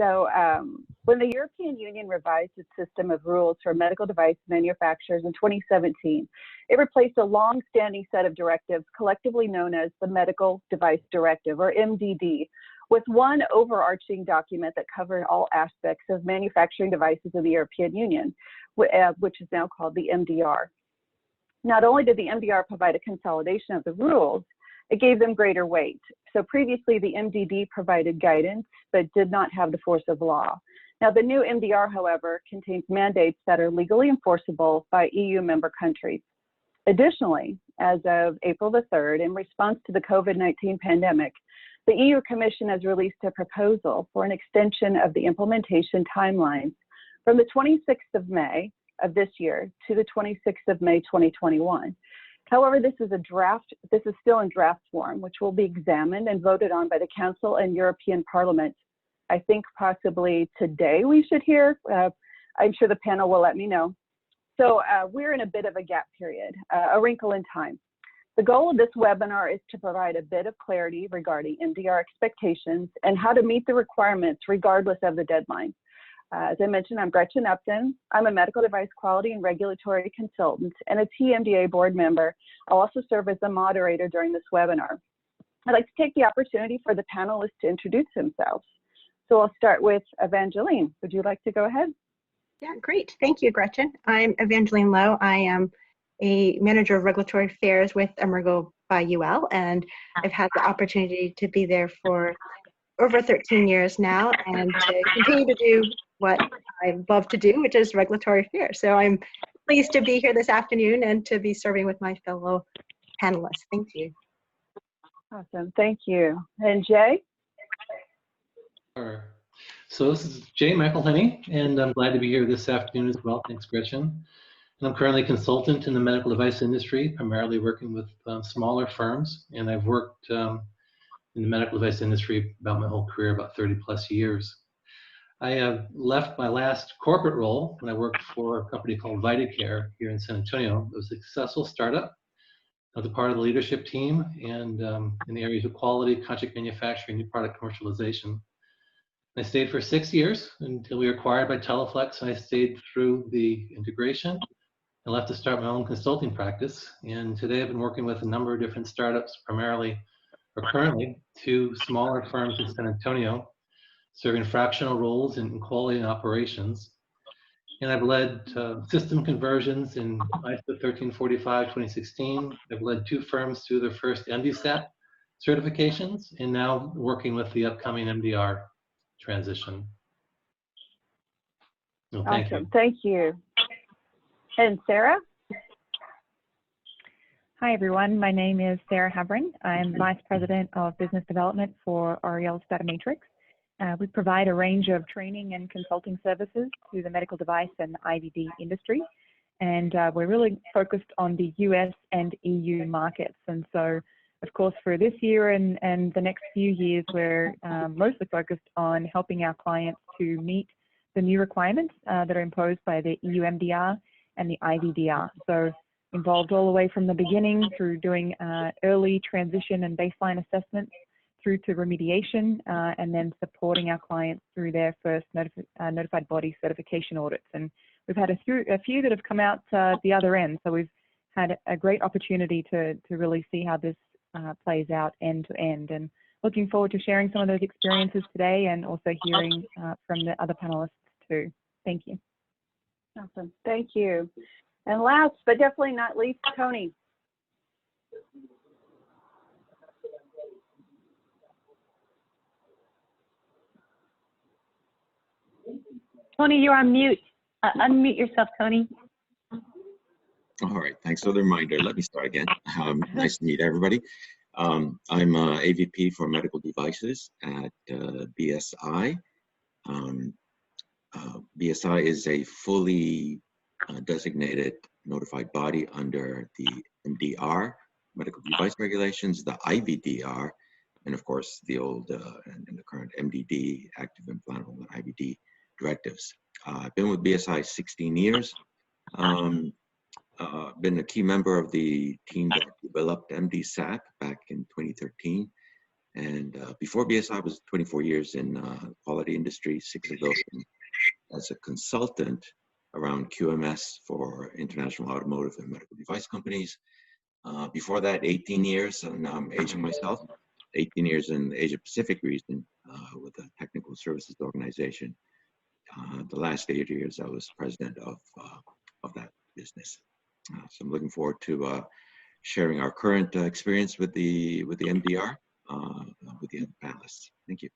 So when the European Union revised its system of rules for medical device manufacturers in 2017, it replaced a long-standing set of directives collectively known as the Medical Device Directive, or MDD, with one overarching document that covered all aspects of manufacturing devices in the European Union, which is now called the MDR. Not only did the MDR provide a consolidation of the rules, it gave them greater weight. So previously, the MDD provided guidance, but did not have the force of law. Now, the new MDR, however, contains mandates that are legally enforceable by EU member countries. Additionally, as of April the 3rd, in response to the COVID-19 pandemic, the EU Commission has released a proposal for an extension of the implementation timelines from the 26th of May of this year to the 26th of May 2021. However, this is still in draft form, which will be examined and voted on by the Council and European Parliament. I think possibly today we should hear. I'm sure the panel will let me know. So we're in a bit of a gap period, a wrinkle in time. The goal of this webinar is to provide a bit of clarity regarding MDR expectations and how to meet the requirements regardless of the deadline. As I mentioned, I'm Gretchen Upton. I'm a medical device quality and regulatory consultant and a TMDA board member. I'll also serve as the moderator during this webinar. I'd like to take the opportunity for the panelists to introduce themselves. So I'll start with Evangeline. Would you like to go ahead? Yeah, great. Thank you, Gretchen. I'm Evangeline Lowe. I am a manager of regulatory affairs with Emergo by UL, and I've had the opportunity to be there for over 13 years now and to continue to do what I love to do, which is regulatory affairs. So I'm pleased to be here this afternoon and to be serving with my fellow panelists. Thank you. Awesome, thank you. And Jay? Sure. So this is Jay McElhenney, and I'm glad to be here this afternoon as well. Thanks, Gretchen. And I'm currently a consultant in the medical device industry, primarily working with smaller firms, and I've worked in the medical device industry about my whole career, about 30 plus years. I have left my last corporate role when I worked for a company called VitaCare here in San Antonio. It was a successful startup. I was a part of the leadership team and in the areas of quality, contract manufacturing, new product commercialization. I stayed for 6 years until we were acquired by Teleflex, and I stayed through the integration and left to start my own consulting practice. And today I've been working with a number of different startups, primarily or currently 2 smaller firms in San Antonio, serving fractional roles in quality and operations. And I've led system conversions in ISO 1345 2016. I've led 2 firms through their first MDSAP certifications, and now working with the upcoming MDR transition. Well, thank you. Thank you. And Sarah? Hi, everyone. My name is Sarah Havrin. I'm Vice President of Business Development for Oriel's Datamatrix. We provide a range of training and consulting services to the medical device and IVD industry. And we're really focused on the US and EU markets. And so, of course, for this year and the next few years, we're mostly focused on helping our clients to meet the new requirements that are imposed by the EU MDR and the IVDR. So involved all the way from the beginning through doing early transition and baseline assessments through to remediation and then supporting our clients through their first notified body certification audits. And we've had a few that have come out the other end. So we've had a great opportunity to really see how this plays out end to end. And looking forward to sharing some of those experiences today and also hearing from the other panelists too. Thank you. Awesome, thank you. And last, but definitely not least, Tony. Tony, you're on mute. Unmute yourself, Tony. All right, thanks for the reminder. Let me start again. Nice to meet everybody. I'm AVP for medical devices at BSI. BSI is a fully designated notified body under the MDR, medical device regulations, the IVDR, and of course the old and the current MDD, active implantable and IVD directives. I've been with BSI 16 years. Been a key member of the team that developed MDSAP back in 2013. And before BSI, I was 24 years in quality industry, 6 of those as a consultant around QMS for international automotive and medical device companies. Before that, 18 years, and now I'm aging myself, 18 years in the Asia Pacific region with a technical services organization. The last 8 years, I was president of that business. So I'm looking forward to sharing our current experience with the MDR with the other panelists. Thank you.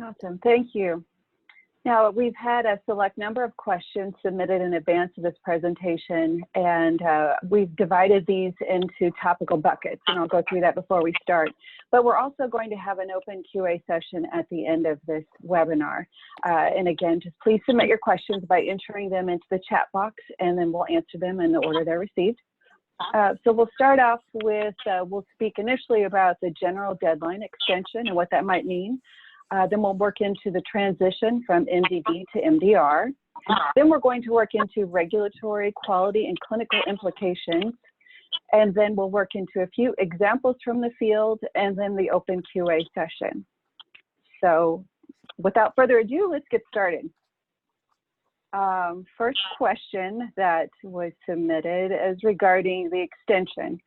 Awesome, thank you. Now, we've had a select number of questions submitted in advance of this presentation, and we've divided these into topical buckets, and I'll go through that before we start. But we're also going to have an open QA session at the end of this webinar. And again, just please submit your questions by entering them into the chat box, and then we'll answer them in the order they're received. So we'll start off with, we'll speak initially about the general deadline extension and what that might mean. Then we'll work into the transition from MDD to MDR. Then we're going to work into regulatory, quality, and clinical implications. And then we'll work into a few examples from the field, and then the open QA session. So without further ado, let's get started. First question that was submitted is regarding the extension.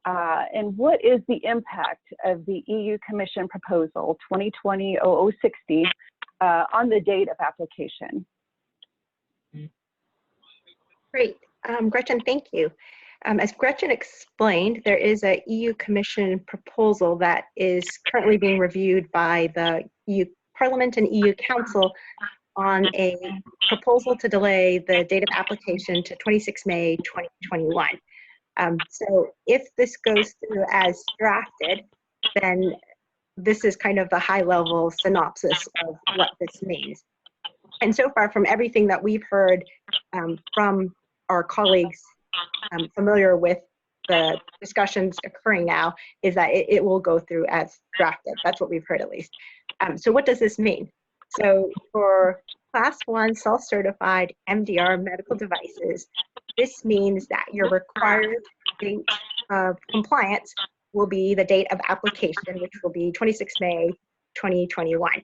And what is the impact of the EU Commission proposal 2020-0060 on the date of application? Great. Gretchen, thank you. As Gretchen explained, there is a EU Commission proposal that is currently being reviewed by the EU Parliament and EU Council on a proposal to delay the date of application to 26 May 2021. So if this goes through as drafted, then this is kind of the high-level synopsis of what this means. And so far, from everything that we've heard from our colleagues familiar with the discussions occurring now, is that it will go through as drafted. That's what we've heard, at least. So what does this mean? So for Class 1 self-certified MDR medical devices, this means that your required date of compliance will be the date of application, which will be 26 May 2021.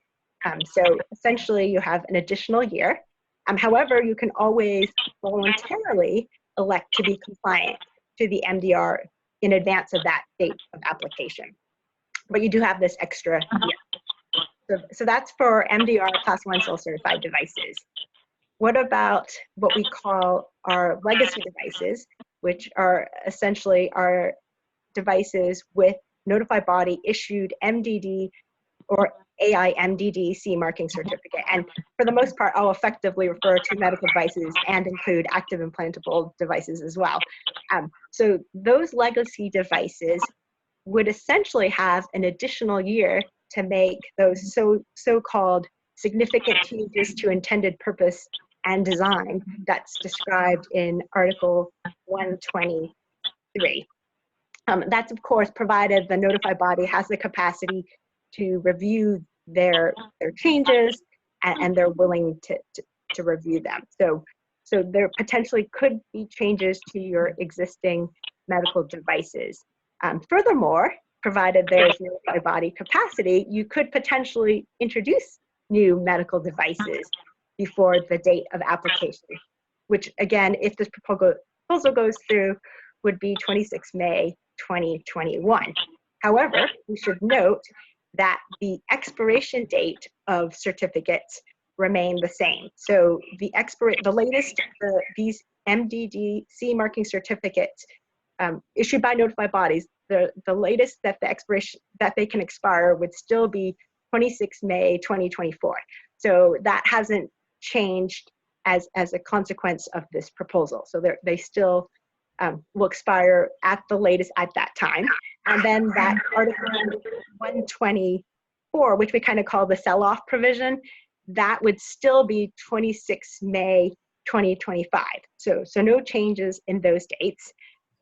So essentially, you have an additional year. However, you can always voluntarily elect to be compliant to the MDR in advance of that date of application. But you do have this extra year. So that's for MDR Class 1 self-certified devices. What about what we call our legacy devices, which are essentially our devices with notified body issued MDD or AIMDD CE marking certificate? And for the most part, I'll effectively refer to medical devices and include active implantable devices as well. So those legacy devices would essentially have an additional year to make those so-called significant changes to intended purpose and design that's described in Article 123. That's, of course, provided the notified body has the capacity to review their changes and they're willing to review them. So there potentially could be changes to your existing medical devices. Furthermore, provided there's notified body capacity, you could potentially introduce new medical devices before the date of application, which again, if this proposal goes through, would be 26 May 2021. However, we should note that the expiration date of certificates remain the same. So the latest, these MDD CE marking certificates issued by notified bodies, the latest that the expiration that they can expire would still be 26 May 2024. So that hasn't changed as a consequence of this proposal. So they still will expire at the latest at that time. And then that Article 124, which we kind of call the sell-off provision, that would still be 26 May 2025. So no changes in those dates.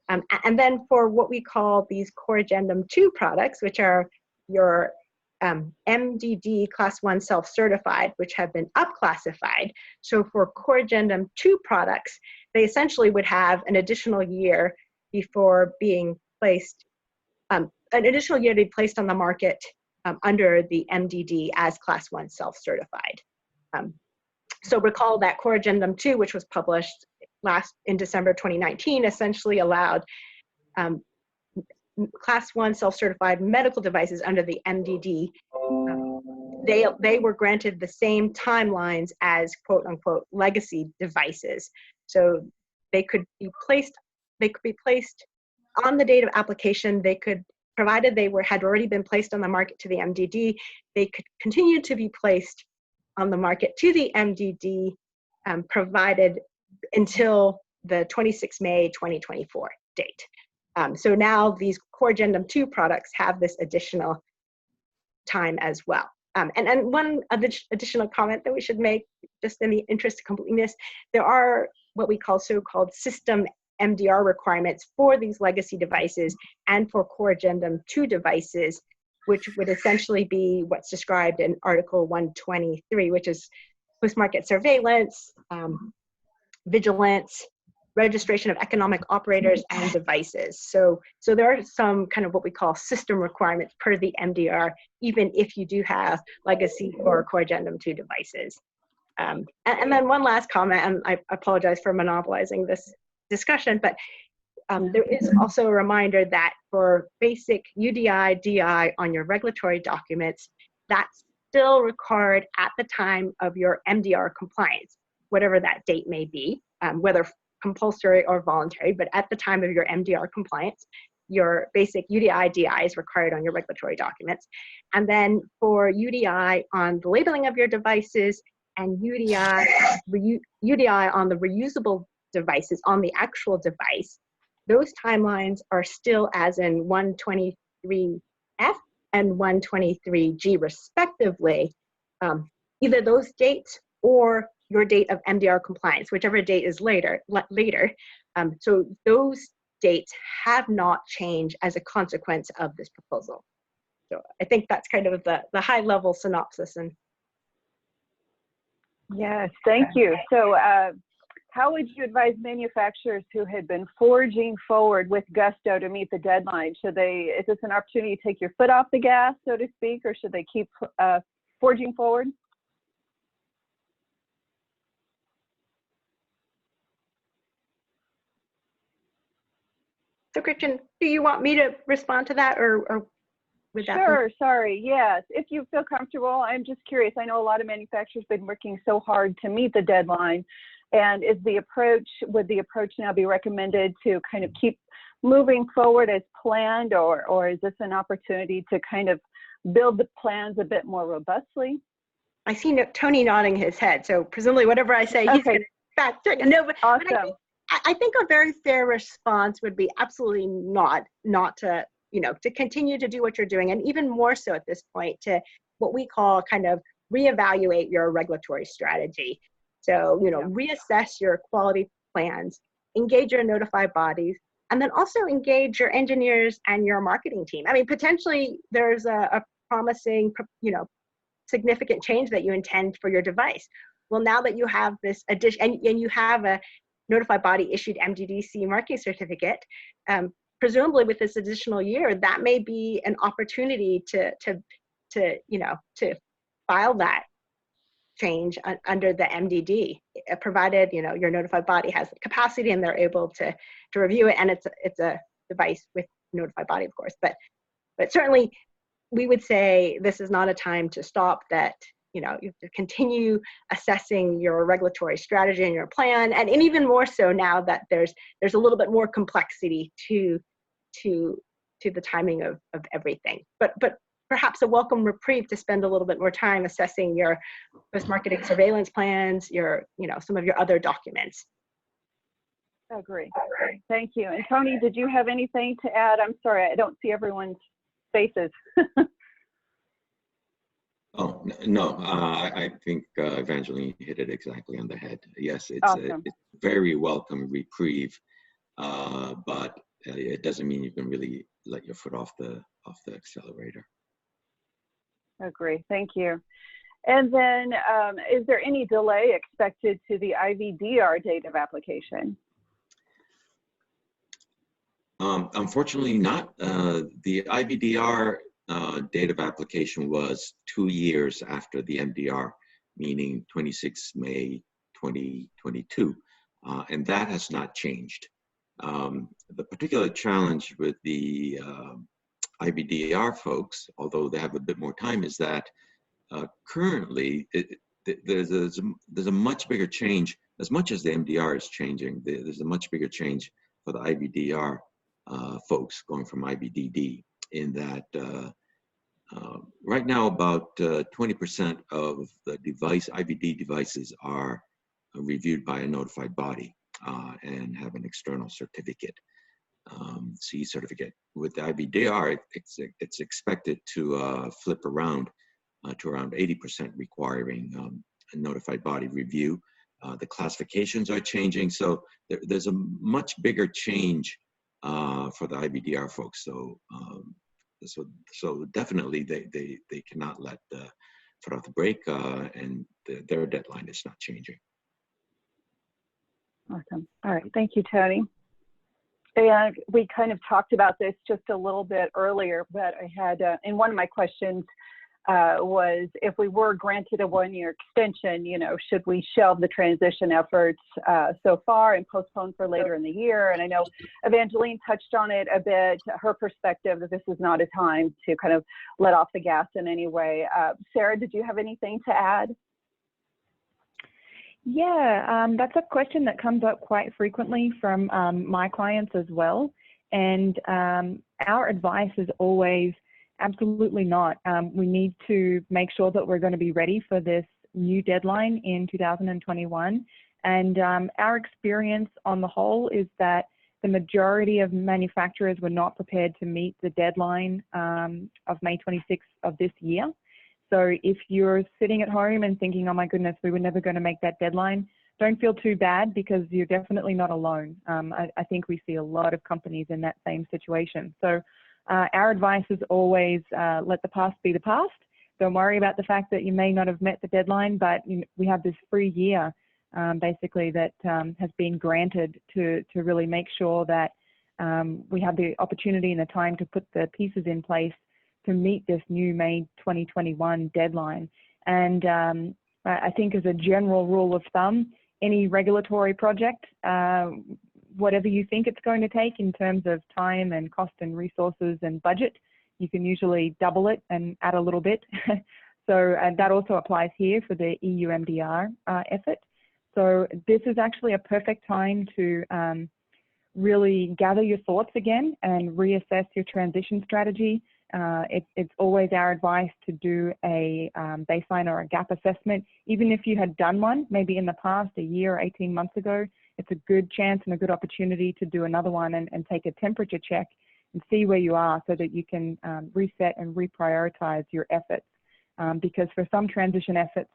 And then for what we call these Core Addendum 2 products, which are your MDD Class 1 self-certified, which have been up-classified. So for Core Addendum 2 products, they essentially would have an additional year before being placed an additional year to be placed on the market under the MDD as Class 1 self-certified. So recall that Core Addendum 2, which was published in December 2019, essentially allowed Class 1 self-certified medical devices under the MDD. They were granted the same timelines as quote unquote legacy devices. So they could be placed on the date of application. They could, provided they had already been placed on the market to the MDD, they could continue to be placed on the market to the MDD, provided until the 26 May 2024 date. So now these Core Addendum 2 products have this additional time as well. And one additional comment that we should make, just in the interest of completeness, there are what we call so-called system MDR requirements for these legacy devices and for Core Addendum 2 devices, which would essentially be what's described in Article 123, which is post-market surveillance, vigilance, registration of economic operators and devices. So there are some kind of what we call system requirements per the MDR, even if you do have legacy or Core Addendum 2 devices. And then one last comment, and I apologize for monopolizing this discussion, but there is also a reminder that for basic UDI, DI on your regulatory documents, that's still required at the time of your MDR compliance, whatever that date may be, whether compulsory or voluntary, but at the time of your MDR compliance, your basic UDI, DI is required on your regulatory documents. And then for UDI on the labeling of your devices and UDI on the reusable devices on the actual device, those timelines are still as in 123F and 123G respectively, either those dates or your date of MDR compliance, whichever date is later. So those dates have not changed as a consequence of this proposal. So I think that's kind of the high level synopsis. And yes, thank you. So how would you advise manufacturers who had been forging forward with gusto to meet the deadline? Is this an opportunity to take your foot off the gas, so to speak, or should they keep forging forward? so Gretchen, do you want me to respond to that, or would that Sure, sorry, yes. If you feel comfortable, I'm just curious. I know a lot of manufacturers have been working so hard to meet the deadline. And would the approach now be recommended to kind of keep moving forward as planned, or is this an opportunity to kind of build the plans a bit more robustly? I see Tony nodding his head, so presumably whatever I say, he's going to fact check. No, but Awesome. I think a very fair response would be absolutely not to, to continue to do what you're doing, and even more so at this point to what we call kind of reevaluate your regulatory strategy. So, reassess your quality plans, engage your notified bodies, and then also engage your engineers and your marketing team. I mean, potentially there's a promising, significant change that you intend for your device. Well, now that you have this addition, and you have a notified body issued MDDC marking certificate, presumably with this additional year, that may be an opportunity to file that change under the MDD, provided your notified body has the capacity and they're able to review it, and it's a device with notified body, of course. But certainly, we would say this is not a time to stop. That you have to continue assessing your regulatory strategy and your plan, and even more so now that there's a little bit more complexity to the timing of everything. But perhaps a welcome reprieve to spend a little bit more time assessing your post-marketing surveillance plans, some of your other documents. Agree. Thank you. And Tony, did you have anything to add? I'm sorry, I don't see everyone's faces. Oh, no, I think Evangeline hit it exactly on the head. Yes, it's Awesome. it's a very welcome reprieve, but it doesn't mean you can really let your foot off the accelerator. Agree. Thank you. And then, is there any delay expected to the IVDR date of application? Unfortunately not. The IVDR date of application was 2 years after the MDR, meaning 26 May 2022, and that has not changed. The particular challenge with the IVDR folks, although they have a bit more time, is that currently there's a much bigger change. As much as the MDR is changing, there's a much bigger change for the IVDR folks going from IVDD, in that right now about 20% of the IVD devices are reviewed by a notified body and have an external certificate, CE certificate. With the IVDR, it's expected to flip around to around 80% requiring a notified body review. The classifications are changing, so there's a much bigger change for the IVDR folks. So definitely they cannot let the foot off the brake, and their deadline is not changing. Awesome. All right. Thank you, Tony. And we kind of talked about this just a little bit earlier, but I had, in one of my questions was, if we were granted a 1-year extension, you know, should we shelve the transition efforts so far and postpone for later in the year? And I know Evangeline touched on it a bit, her perspective that this is not a time to kind of let off the gas in any way. Sarah, did you have anything to add? Yeah, that's a question that comes up quite frequently from my clients as well. And our advice is always, absolutely not. We need to make sure that we're going to be ready for this new deadline in 2021. And our experience on the whole is that the majority of manufacturers were not prepared to meet the deadline of May 26th of this year. So if you're sitting at home and thinking, oh my goodness, we were never going to make that deadline, don't feel too bad, because you're definitely not alone. I think we see a lot of companies in that same situation. So our advice is always let the past be the past. Don't worry about the fact that you may not have met the deadline, but we have this free year basically that has been granted to really make sure that we have the opportunity and the time to put the pieces in place to meet this new May 2021 deadline. And I think as a general rule of thumb, any regulatory project, whatever you think it's going to take in terms of time and cost and resources and budget, you can usually double it and add a little bit. So that also applies here for the EU MDR effort. So this is actually a perfect time to really gather your thoughts again and reassess your transition strategy. It's always our advice to do a baseline or a gap assessment. Even if you had done one, maybe in the past, a year or 18 months ago, it's a good chance and a good opportunity to do another one and take a temperature check and see where you are, so that you can reset and reprioritize your efforts. Because for some transition efforts,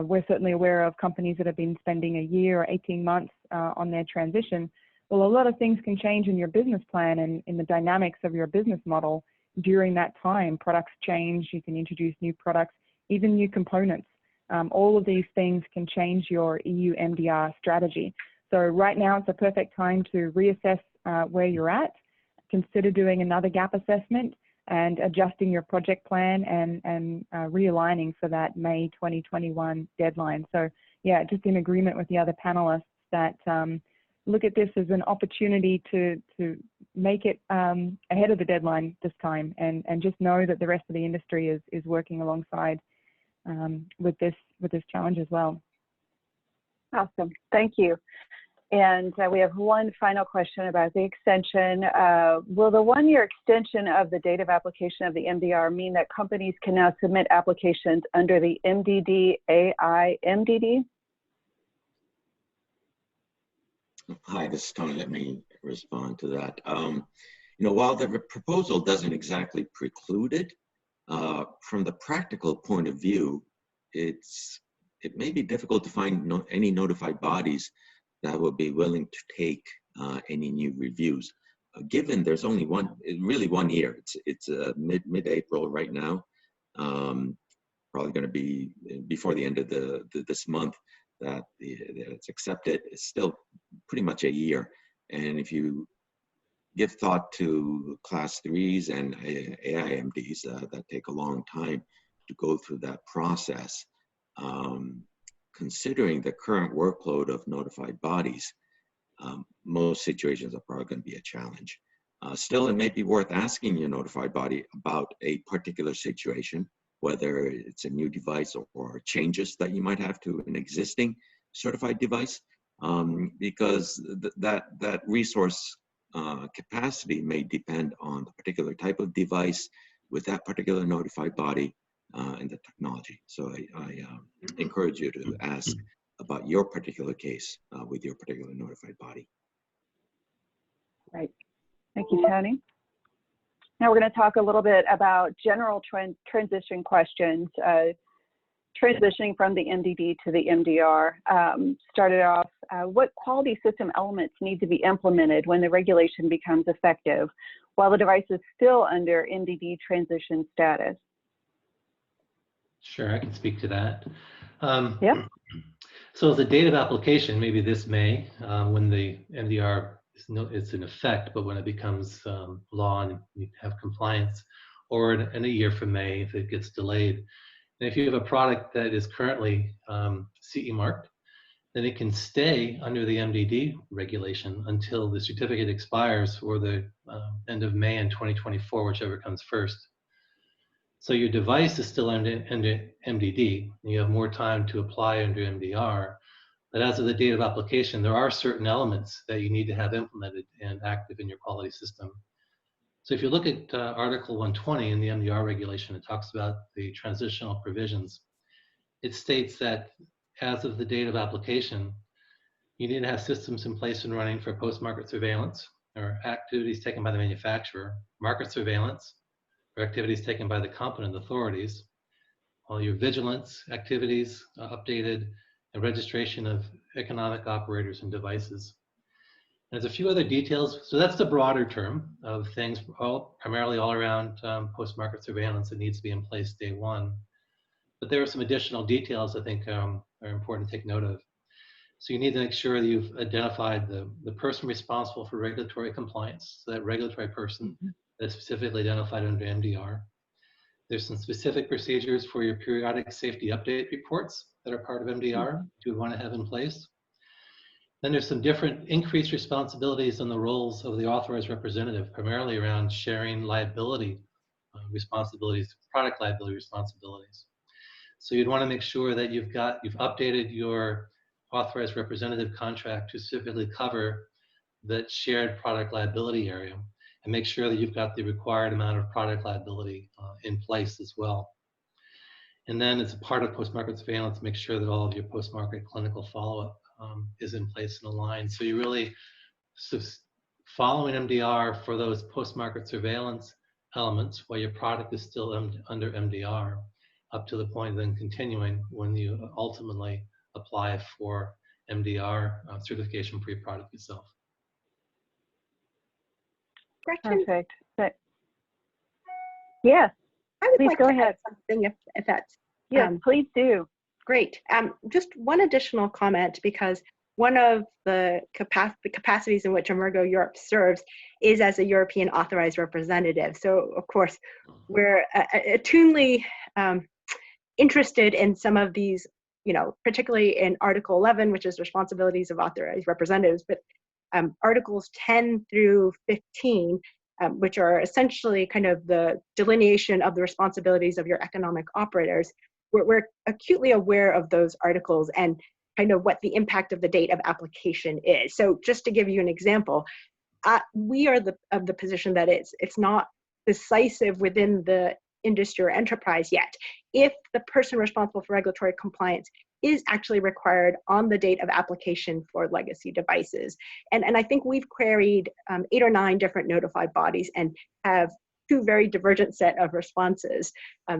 we're certainly aware of companies that have been spending a year or 18 months on their transition. Well, a lot of things can change in your business plan and in the dynamics of your business model during that time. Products change, you can introduce new products, even new components. All of these things can change your EU MDR strategy. So right now it's a perfect time to reassess where you're at, consider doing another gap assessment and adjusting your project plan and realigning for that May 2021 deadline. So yeah, just in agreement with the other panelists that look at this as an opportunity to make it ahead of the deadline this time, and just know that the rest of the industry is working alongside with this challenge as well. Awesome, thank you. And we have one final question about the extension. Will the 1-year extension of the date of application of the MDR mean that companies can now submit applications under the TMDA MDD? Hi, this is Tony. Let me respond to that. You know, while the proposal doesn't exactly preclude it, from the practical point of view, it may be difficult to find any notified bodies that will be willing to take any new reviews. Given there's only really 1 year. It's mid-April right now. Probably going to be before the end of this month that it's accepted. It's still pretty much a year. And if you give thought to class 3s and AIMDs that take a long time to go through that process. Considering the current workload of notified bodies, most situations are probably going to be a challenge. Still, it may be worth asking your notified body about a particular situation, whether it's a new device or changes that you might have to an existing certified device, because that resource capacity may depend on the particular type of device with that particular notified body and the technology. So I encourage you to ask about your particular case with your particular notified body. Right. Thank you, Tony. Now we're going to talk a little bit about general transition questions, transitioning from the MDD to the MDR. Started off, what quality system elements need to be implemented when the regulation becomes effective while the device is still under MDD transition status? Sure, I can speak to that. Yeah. So as a date of application, maybe this May, when the MDR is in effect, but when it becomes law and you have compliance, or in a year from May if it gets delayed. And if you have a product that is currently CE marked, then it can stay under the MDD regulation until the certificate expires, or the end of May in 2024, whichever comes first. So your device is still under MDD, and you have more time to apply under MDR. But as of the date of application, there are certain elements that you need to have implemented and active in your quality system. So if you look at Article 120 in the MDR regulation, it talks about the transitional provisions. It states that as of the date of application, you need to have systems in place and running for post-market surveillance or activities taken by the manufacturer, market surveillance, or activities taken by the competent authorities, all your vigilance activities updated, and registration of economic operators and devices. And there's a few other details. So that's the broader term of things, primarily all around post-market surveillance that needs to be in place day one. But there are some additional details I think are important to take note of. So you need to make sure that you've identified the person responsible for regulatory compliance, so that regulatory person that's specifically identified under MDR. There's some specific procedures for your periodic safety update reports that are part of MDR you would want to have in place. Then there's some different increased responsibilities on the roles of the authorized representative, primarily around sharing liability responsibilities, product liability responsibilities. So you'd want to make sure that you've updated your authorized representative contract to specifically cover that shared product liability area, and make sure that you've got the required amount of product liability in place as well. And then as a part of post-market surveillance, make sure that all of your post-market clinical follow-up is in place and aligned. So you're really following MDR for those post-market surveillance elements while your product is still under MDR, up to the point of then continuing when you ultimately apply for MDR certification for your product itself. Gretchen, Perfect. Yes, I would please like go to ahead. add something if that's Yes, please do. great. Just one additional comment, because one of the capacities in which Emergo Europe serves is as a European authorized representative. So of course, we're attunedly interested in some of these, particularly in Article 11, which is responsibilities of authorized representatives, but Articles 10 through 15, which are essentially kind of the delineation of the responsibilities of your economic operators. We're acutely aware of those articles and kind of what the impact of the date of application is. So just to give you an example, we are of the position that it's not decisive within the industry or enterprise yet if the person responsible for regulatory compliance is actually required on the date of application for legacy devices. And I think we've queried 8 or 9 different notified bodies and have 2 very divergent set of responses.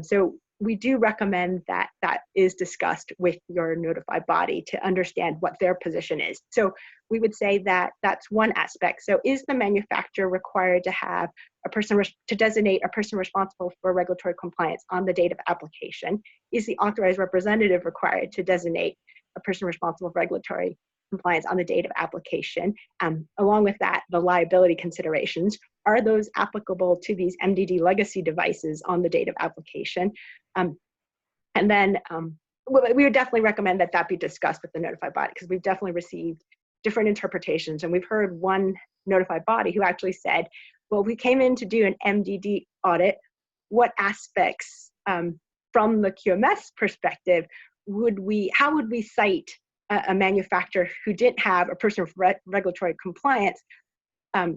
So we do recommend that that is discussed with your notified body to understand what their position is. So we would say that that's one aspect. So is the manufacturer required to have a person to designate a person responsible for regulatory compliance on the date of application? Is the authorized representative required to designate a person responsible for regulatory compliance on the date of application. Along with that, the liability considerations. Are those applicable to these MDD legacy devices on the date of application? And then we would definitely recommend that that be discussed with the notified body, because we've definitely received different interpretations. And we've heard one notified body who actually said, well, we came in to do an MDD audit. What aspects from the QMS perspective how would we cite a manufacturer who didn't have a person of regulatory compliance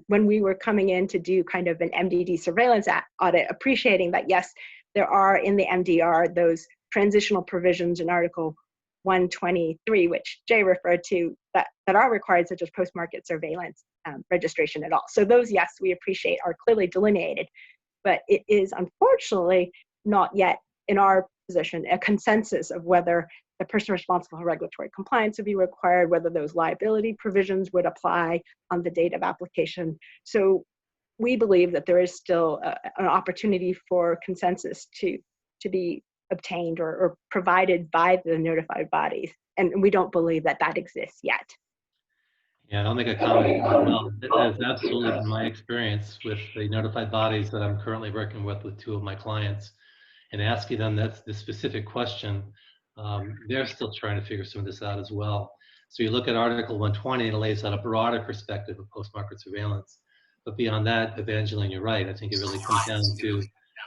when we were coming in to do kind of an MDD surveillance audit, appreciating that, yes, there are in the MDR those transitional provisions in Article 123, which Jay referred to, that are required, such as post-market surveillance registration at all. So those, yes, we appreciate are clearly delineated, but it is unfortunately not yet in our position a consensus of whether the person responsible for regulatory compliance would be required, whether those liability provisions would apply on the date of application. So we believe that there is still an opportunity for consensus to be obtained or provided by the notified bodies. And we don't believe that that exists yet. Yeah, and I'll make a comment as well. That is absolutely been my experience with the notified bodies that I'm currently working with two of my clients, and asking them the specific question. They're still trying to figure some of this out as well. So you look at Article 120, it lays out a broader perspective of post-market surveillance. But beyond that, Evangeline, you're right. I think it really comes down to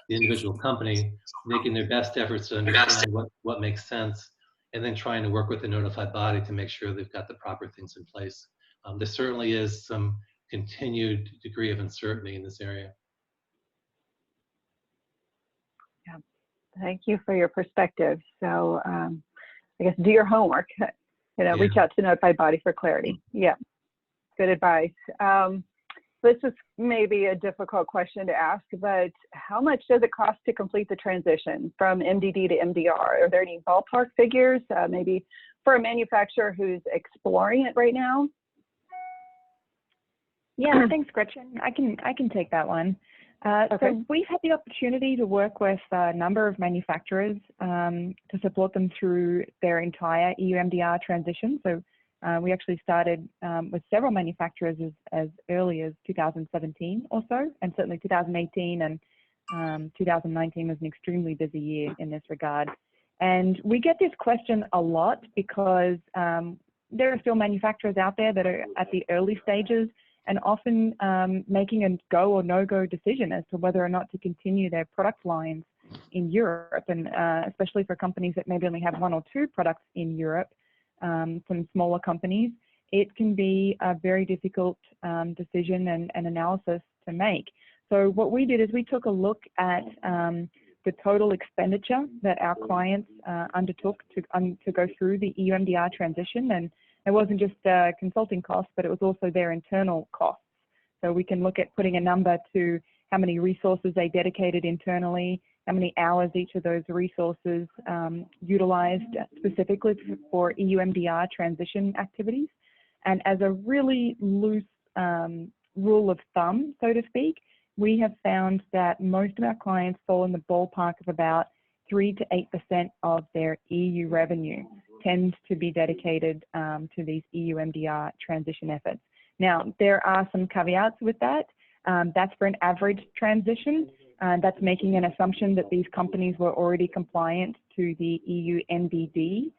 the individual company making their best efforts to understand what makes sense, and then trying to work with the notified body to make sure they've got the proper things in place. There certainly is some continued degree of uncertainty in this area. Yeah, thank you for your perspective. So I guess do your homework, reach out to notified body for clarity. Yeah, good advice. This is maybe a difficult question to ask, but how much does it cost to complete the transition from MDD to MDR? Are there any ballpark figures, maybe for a manufacturer who's exploring it right now? Yeah, thanks, Gretchen. I can take that one. Okay. So we've had the opportunity to work with a number of manufacturers to support them through their entire EU MDR transition. So we actually started with several manufacturers as early as 2017 or so, and certainly 2018 and 2019 was an extremely busy year in this regard. And we get this question a lot because there are still manufacturers out there that are at the early stages and often making a go or no-go decision as to whether or not to continue their product lines in Europe, and especially for companies that maybe only have one or two products in Europe, some smaller companies, it can be a very difficult decision and analysis to make. So what we did is we took a look at the total expenditure that our clients undertook to go through the EU MDR transition, and it wasn't just consulting costs, but it was also their internal costs. So we can look at putting a number to how many resources they dedicated internally, how many hours each of those resources utilized specifically for EU MDR transition activities. And as a really loose rule of thumb, so to speak, we have found that most of our clients fall in the ballpark of about 3 to 8% of their EU revenue tends to be dedicated to these EU MDR transition efforts. Now, there are some caveats with that. That's for an average transition. That's making an assumption that these companies were already compliant to the EU NDD.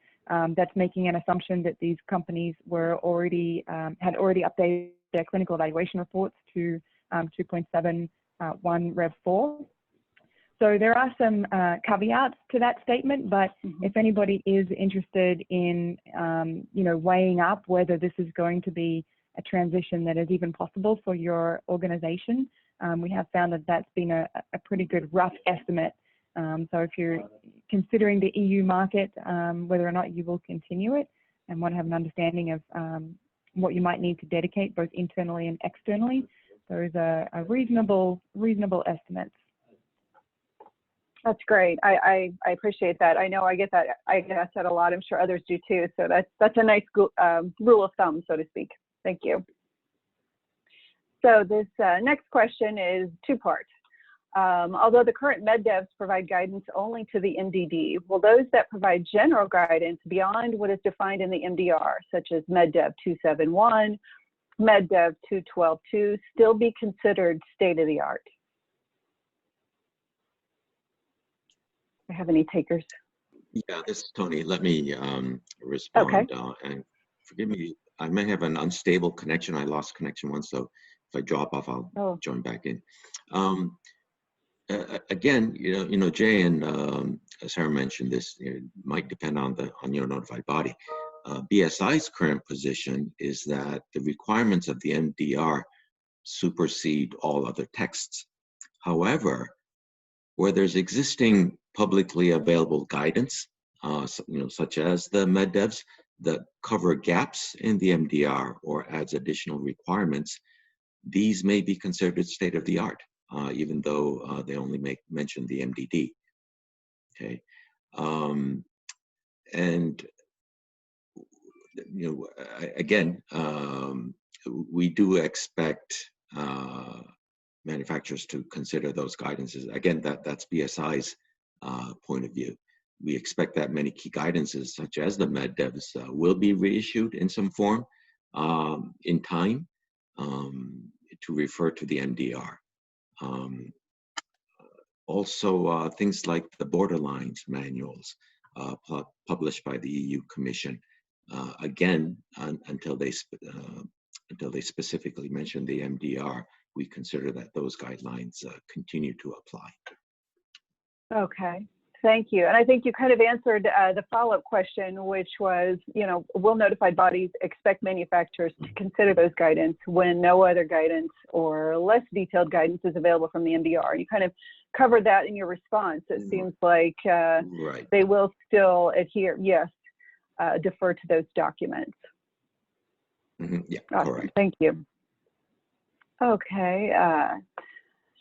That's making an assumption that these companies were already had already updated their clinical evaluation reports to 2.71 Rev 4. So there are some caveats to that statement, but if anybody is interested in, weighing up whether this is going to be a transition that is even possible for your organization, we have found that that's been a pretty good rough estimate. So if you're considering the EU market, whether or not you will continue it and want to have an understanding of what you might need to dedicate both internally and externally, those are reasonable estimates. That's great. I appreciate that. I know I get that a lot. I'm sure others do too. So that's a nice rule of thumb, so to speak. Thank you. So this next question is two-part. Although the current MedDevs provide guidance only to the MDD, will those that provide general guidance beyond what is defined in the MDR, such as MedDev 271, MedDev 212.2, still be considered state-of-the-art? Do you have any takers? Yeah, this is Tony. Let me respond. Okay. And forgive me, I may have an unstable connection. I lost connection once, so if I drop off, I'll join back in. Again, Jay and Sarah mentioned this. It might depend on your notified body. BSI's current position is that the requirements of the MDR supersede all other texts. However, where there's existing publicly available guidance, such as the MedDevs that cover gaps in the MDR or adds additional requirements, these may be considered state-of-the-art, even though they only mention the MDD. Okay, and again, we do expect manufacturers to consider those guidances. Again, that's BSI's point of view. We expect that many key guidances, such as the MedDevs, will be reissued in some form in time to refer to the MDR. Also, things like the borderlines manuals published by the EU Commission. Again, until they specifically mention the MDR, we consider that those guidelines continue to apply. Okay, thank you. And I think you kind of answered the follow-up question, which was, will notified bodies expect manufacturers to consider those guidance when no other guidance or less detailed guidance is available from the MDR? You kind of covered that in your response. It seems like right. They will still adhere, yes, defer to those documents. Mm-hmm. Yeah, awesome. correct. Thank you. Okay.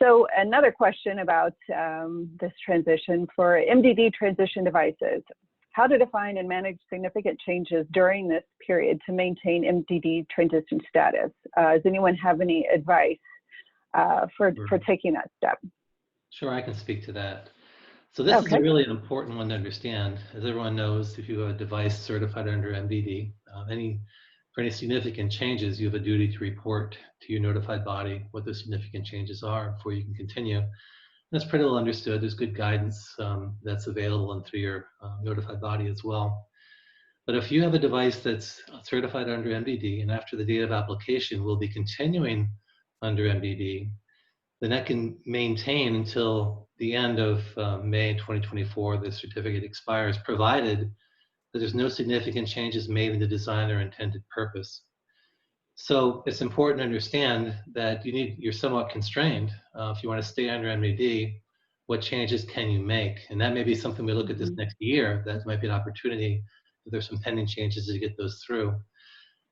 So another question about this transition for MDD transition devices. How to define and manage significant changes during this period to maintain MDD transition status? Does anyone have any advice for taking that step? Sure, I can speak to that. So this is a really important one to understand. As everyone knows, if you have a device certified under MDD, for any significant changes, you have a duty to report to your notified body what those significant changes are before you can continue. And that's pretty well understood. There's good guidance that's available and through your notified body as well. But if you have a device that's certified under MDD and after the date of application will be continuing under MDD, then that can maintain until the end of May 2024, the certificate expires, provided that there's no significant changes made in the design or intended purpose. So it's important to understand that you're somewhat constrained. If you want to stay under MDD, what changes can you make? And that may be something we look at this next year. That might be an opportunity if there's some pending changes to get those through.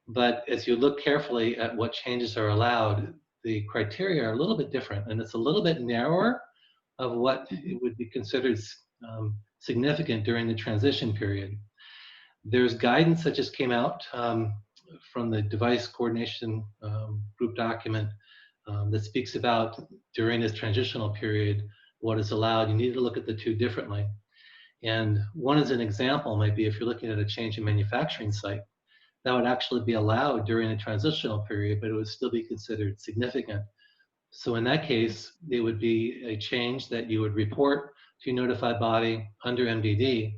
But as you look carefully at what changes are allowed, the criteria are a little bit different, and it's a little bit narrower of what would be considered significant during the transition period. There's guidance that just came out from the device coordination group document that speaks about during this transitional period, what is allowed. You need to look at the two differently. And one as an example might be if you're looking at a change in manufacturing site, that would actually be allowed during the transitional period, but it would still be considered significant. So in that case, it would be a change that you would report to your notified body under MDD,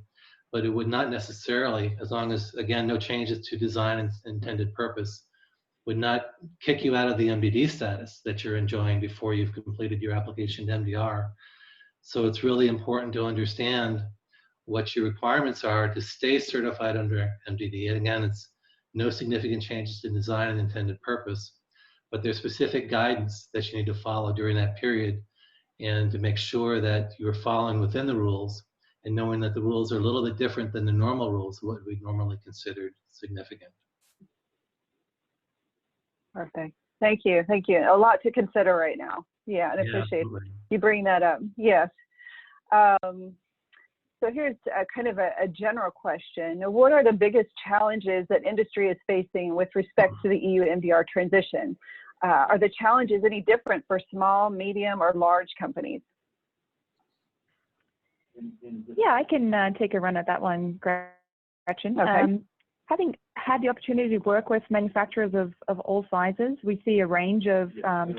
but it would not necessarily, as long as, again, no changes to design and intended purpose, would not kick you out of the MDD status that you're enjoying before you've completed your application to MDR. So it's really important to understand what your requirements are to stay certified under MDD. And again, it's no significant changes to design and intended purpose, but there's specific guidance that you need to follow during that period and to make sure that you're following within the rules and knowing that the rules are a little bit different than the normal rules, what we normally considered significant. Perfect. Thank you. Thank you. A lot to consider right now. Yeah, and I appreciate you bringing that up. Yes. So here's kind of a general question. What are the biggest challenges that industry is facing with respect to the EU MDR transition? Are the challenges any different for small, medium, or large companies? Yeah, I can take a run at that one, Gretchen. Okay. Having had the opportunity to work with manufacturers of all sizes, we see a range of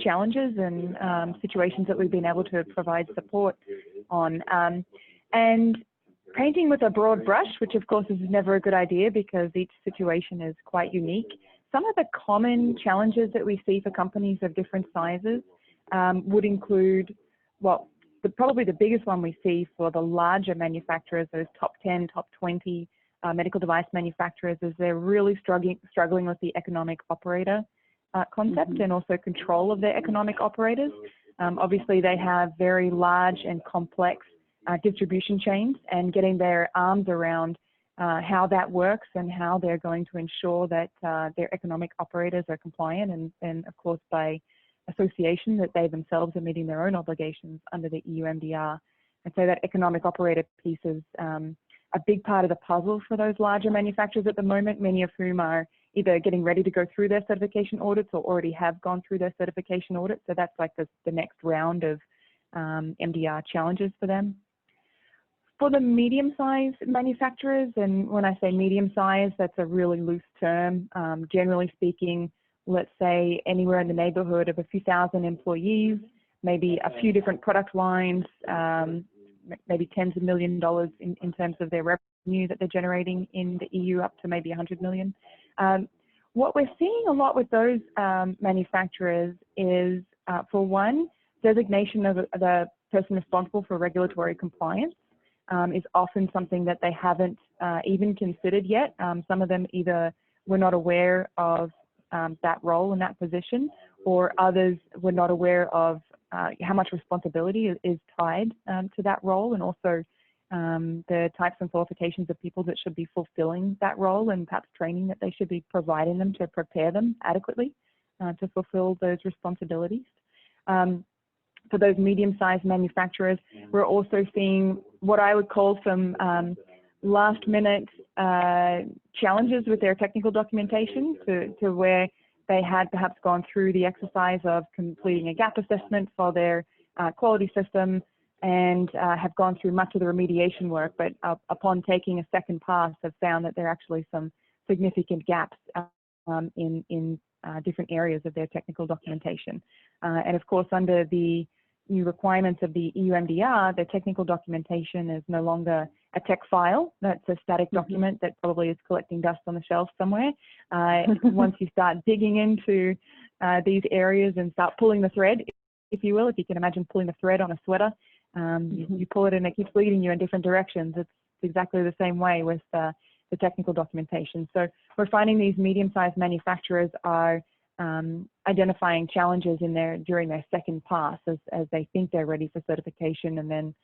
challenges and situations that we've been able to provide support on. And painting with a broad brush, which of course is never a good idea because each situation is quite unique. Some of the common challenges that we see for companies of different sizes would include, well, probably the biggest one we see for the larger manufacturers, those top 10, top 20 medical device manufacturers, is they're really struggling with the economic operator concept and also control of their economic operators. Obviously, they have very large and complex distribution chains, and getting their arms around how that works and how they're going to ensure that their economic operators are compliant and of course, by association, that they themselves are meeting their own obligations under the EU MDR. And so that economic operator piece is a big part of the puzzle for those larger manufacturers at the moment, many of whom are either getting ready to go through their certification audits or already have gone through their certification audits. So that's like the next round of MDR challenges for them. For the medium-sized manufacturers, and when I say medium-sized, that's a really loose term. Generally speaking, let's say anywhere in the neighborhood of a few thousand employees, maybe a few different product lines, maybe tens of millions of dollars in terms of their revenue that they're generating in the EU, up to maybe 100 million. What we're seeing a lot with those manufacturers is, for one, designation of the person responsible for regulatory compliance is often something that they haven't even considered yet. Some of them either were not aware of that role and that position, or others were not aware of how much responsibility is tied to that role, and also the types and qualifications of people that should be fulfilling that role, and perhaps training that they should be providing them to prepare them adequately to fulfill those responsibilities. For those medium-sized manufacturers, we're also seeing what I would call some last-minute challenges with their technical documentation to where they had perhaps gone through the exercise of completing a gap assessment for their quality system and have gone through much of the remediation work, but upon taking a second pass have found that there are actually some significant gaps in different areas of their technical documentation. And of course, under the new requirements of the EU MDR, the technical documentation is no longer a tech file. That's a static document that probably is collecting dust on the shelf somewhere. Once you start digging into these areas and start pulling the thread, if you will, if you can imagine pulling the thread on a sweater, you pull it and it keeps leading you in different directions. It's exactly the same way with the technical documentation. So we're finding these medium-sized manufacturers are identifying challenges during their second pass as they think they're ready for certification, and then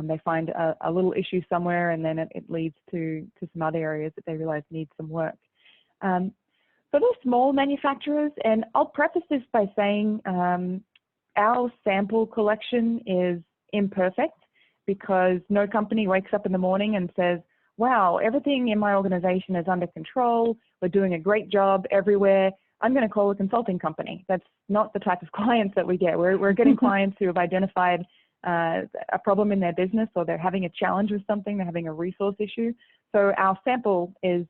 they find a little issue somewhere, and then it leads to some other areas that they realize need some work. For those small manufacturers, and I'll preface this by saying our sample collection is imperfect, because no company wakes up in the morning and says, wow, everything in my organization is under control, we're doing a great job everywhere, I'm going to call a consulting company. That's not the type of clients that we get. We're getting clients who have identified a problem in their business, or they're having a challenge with something, they're having a resource issue. So our sample is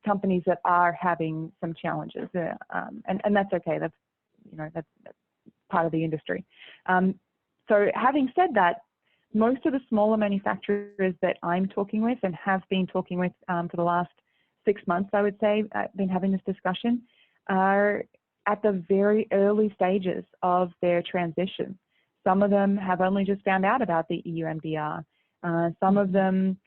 companies that are having some challenges, and that's okay. That's that's part of the industry. So having said that, most of the smaller manufacturers that I'm talking with and have been talking with for the last 6 months, I would say, I've been having this discussion, are at the very early stages of their transition. Some of them have only just found out about the EU MDR. Some of them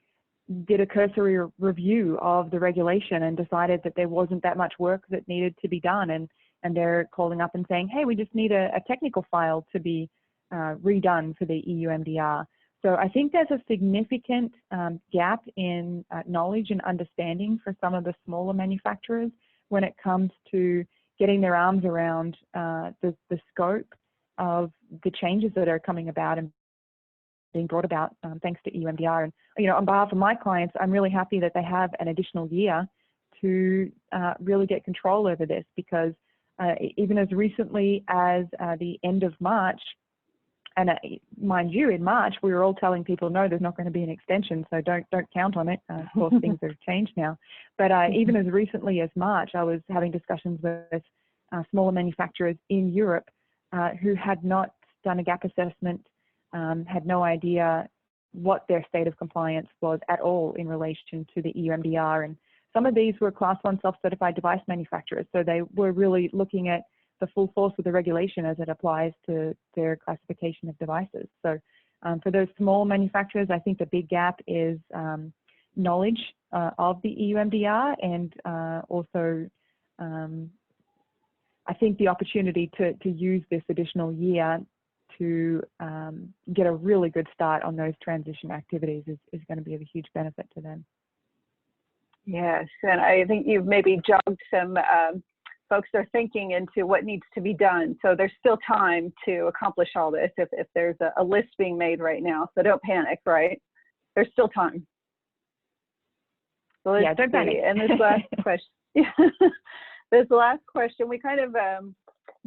did a cursory review of the regulation and decided that there wasn't that much work that needed to be done, and they're calling up and saying, hey, we just need a technical file to be redone for the EU MDR. So I think there's a significant gap in knowledge and understanding for some of the smaller manufacturers when it comes to getting their arms around the scope of the changes that are coming about and being brought about thanks to EU MDR. And on behalf of my clients, I'm really happy that they have an additional year to really get control over this, because even as recently as the end of March, And mind you, in March, we were all telling people, no, there's not going to be an extension, so don't count on it. Of course, things have changed now. But even as recently as March, I was having discussions with smaller manufacturers in Europe who had not done a gap assessment, had no idea what their state of compliance was at all in relation to the EU MDR. And some of these were Class 1 self-certified device manufacturers, so they were really looking at the full force of the regulation as it applies to their classification of devices. So for those small manufacturers, I think the big gap is knowledge of the EU MDR, and also I think the opportunity to use this additional year to get a really good start on those transition activities is going to be of a huge benefit to them. Yes, and I think you've maybe jogged some folks are thinking into what needs to be done. So there's still time to accomplish all this if there's a list being made right now. So don't panic, right? There's still time. So yeah, don't panic. And this last question, this last question, we kind of,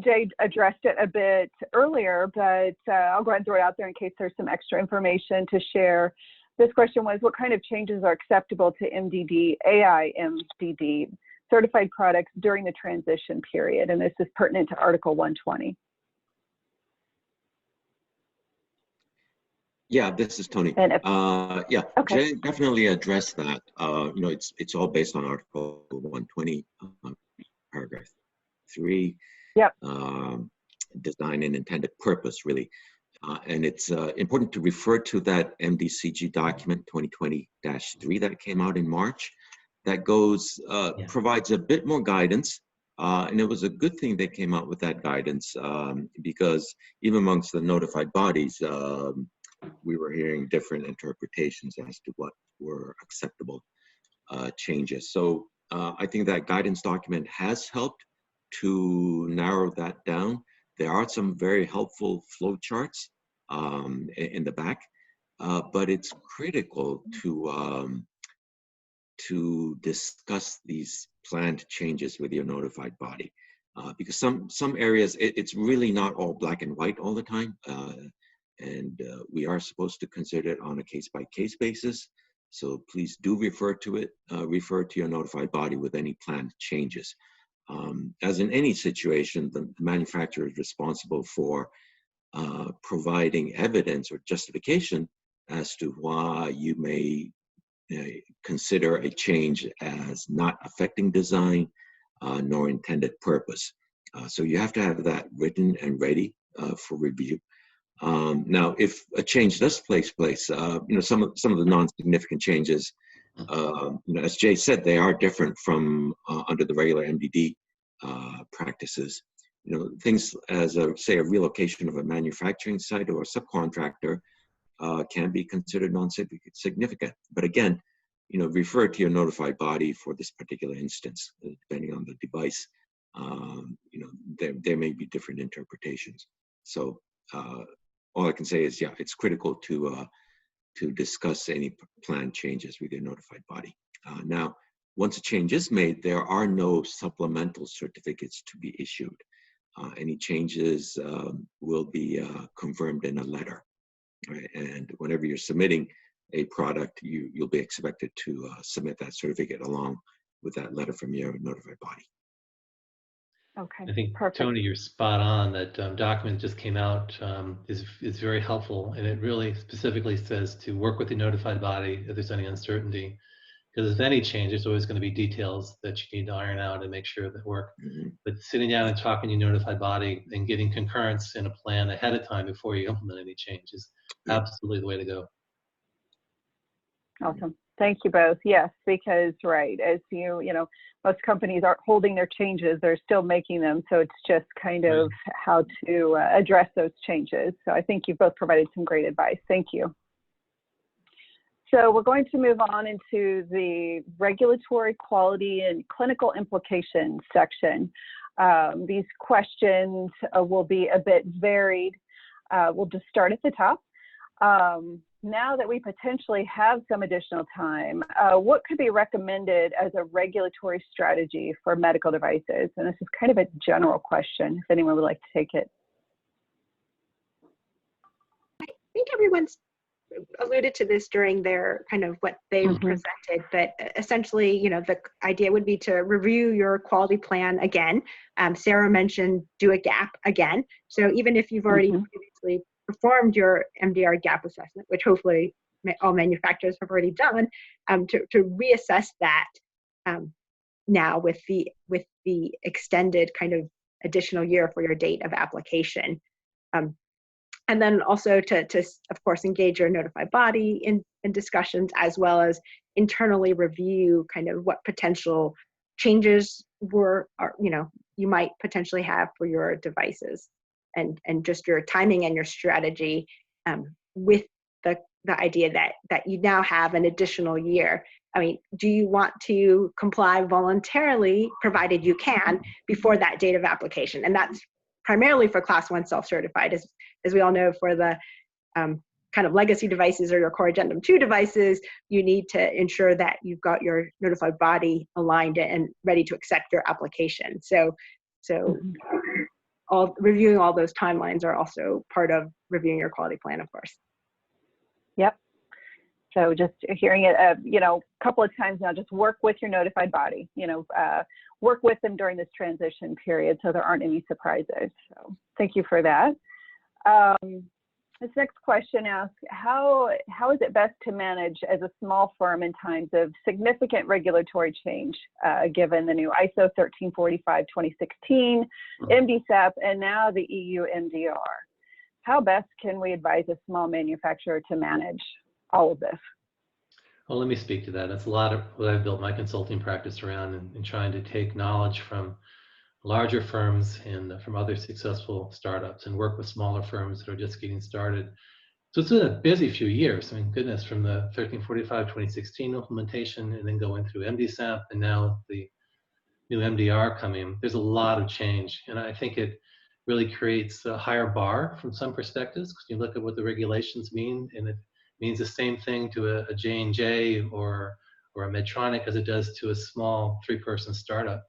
Jay addressed it a bit earlier, but I'll go ahead and throw it out there in case there's some extra information to share. This question was, what kind of changes are acceptable to MDD, AI MDD certified products during the transition period? And this is pertinent to Article 120. Yeah, this is Tony. Yeah, okay. Jay definitely addressed that. You know, it's all based on Article 120, paragraph 3. Yep. Design and intended purpose, really. And it's important to refer to that MDCG document 2020-3 that came out in March. That goes, provides a bit more guidance. And it was a good thing they came out with that guidance because even amongst the notified bodies, we were hearing different interpretations as to what were acceptable changes. So I think that guidance document has helped to narrow that down. There are some very helpful flow charts in the back, but it's critical to discuss these planned changes with your notified body, because some areas it's really not all black and white all the time, and we are supposed to consider it on a case-by-case basis. So please do refer to it, refer to your notified body with any planned changes. As in any situation, the manufacturer is responsible for providing evidence or justification as to why you may consider a change as not affecting design nor intended purpose. So you have to have that written and ready for review. Now, if a change does take place, you know, some of the non-significant changes, you know, as Jay said, they are different from under the regular MDD practices. You know, things as say a relocation of a manufacturing site or a subcontractor can be considered non-significant. But again, you know, refer to your notified body for this particular instance, depending on the device. You know, there may be different interpretations. So all I can say is, yeah, it's critical to discuss any planned changes with your notified body. Now, once a change is made, there are no supplemental certificates to be issued. Any changes will be confirmed in a letter. Right? And whenever you're submitting a product, you'll be expected to submit that certificate along with that letter from your notified body. Okay, I think, perfect. Tony, you're spot on. That document just came out is very helpful, and it really specifically says to work with the notified body if there's any uncertainty. Because if any change, there's always going to be details that you need to iron out and make sure that work. Mm-hmm. But sitting down and talking to your notified body and getting concurrence in a plan ahead of time before you implement any change is absolutely the way to go. Awesome. Thank you both. Yes, because right, as you know, most companies aren't holding their changes; they're still making them. So it's just kind of how to address those changes. So I think you've both provided some great advice. Thank you. So we're going to move on into the regulatory quality and clinical implications section. These questions will be a bit varied. We'll just start at the top. Now that we potentially have some additional time, what could be recommended as a regulatory strategy for medical devices? And this is kind of a general question, if anyone would like to take it. think everyone's alluded to this during their kind of what they've presented, but essentially, you know, the idea would be to review your quality plan again. Sarah mentioned do a gap again. So even if you've already previously performed your MDR gap assessment, which hopefully all manufacturers have already done, to reassess that now with the extended kind of additional year for your date of application. And then also to of course, engage your notified body in discussions, as well as internally review kind of what potential changes you might potentially have for your devices, and just your timing and your strategy, with the idea that you now have an additional year. I mean, do you want to comply voluntarily, provided you can, before that date of application? And that's primarily for Class 1 self-certified. As we all know, for the kind of legacy devices or your core addendum 2 devices, you need to ensure that you've got your notified body aligned and ready to accept your application. So reviewing all those timelines are also part of reviewing your quality plan, of course. Yep. So just hearing it, you know, a couple of times now, just work with your notified body, you know, work with them during this transition period so there aren't any surprises. So thank you for that. This next question asks, how is it best to manage as a small firm in times of significant regulatory change, given the new ISO 1345-2016, MDSAP, and now the EU MDR? How best can we advise a small manufacturer to manage all of this? Well, let me speak to that. That's a lot of what I've built my consulting practice around, and trying to take knowledge from larger firms and from other successful startups and work with smaller firms that are just getting started. So it's been a busy few years. I mean, goodness, from the 1345-2016 implementation, and then going through MDSAP, and now the new MDR coming. There's a lot of change, and I think it really creates a higher bar from some perspectives, because you look at what the regulations mean, and it means the same thing to a J&J or a Medtronic as it does to a small 3-person startup.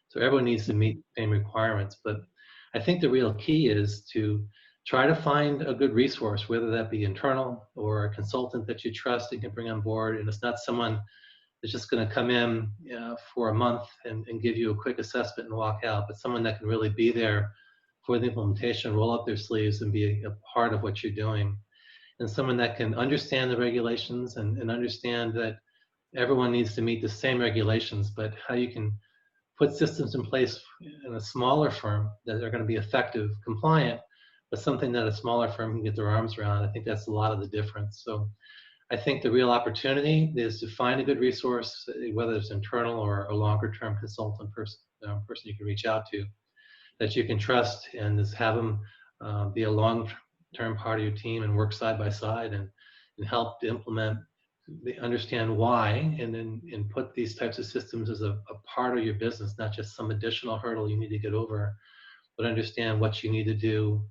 So everyone needs to meet the same requirements. But I think the real key is to try to find a good resource, whether that be internal or a consultant that you trust and can bring on board. And it's not someone that's just going to come in for a month and give you a quick assessment and walk out, but someone that can really be there for the implementation, roll up their sleeves and be a part of what you're doing. And someone that can understand the regulations and understand that everyone needs to meet the same regulations, but how you can put systems in place in a smaller firm that are going to be effective, compliant, but something that a smaller firm can get their arms around. I think that's a lot of the difference. So I think the real opportunity is to find a good resource, whether it's internal or a longer term consultant person you can reach out to, that you can trust, and just have them be a long-term part of your team and work side by side and help to implement, understand why, and put these types of systems as a part of your business, not just some additional hurdle you need to get over, but understand what you need to do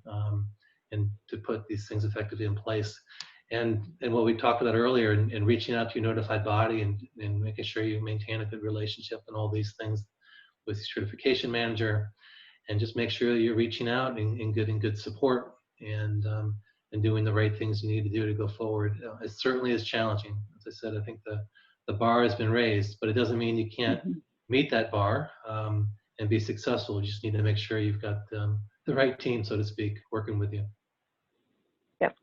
and to put these things effectively in place. And what we talked about earlier, and reaching out to your notified body and making sure you maintain a good relationship and all these things with your certification manager, and just make sure that you're reaching out and getting good support and doing the right things you need to do to go forward. It certainly is challenging. As I said, I think the bar has been raised, but it doesn't mean you can't meet that bar and be successful. You just need to make sure you've got the right team, so to speak, working with you. Yep,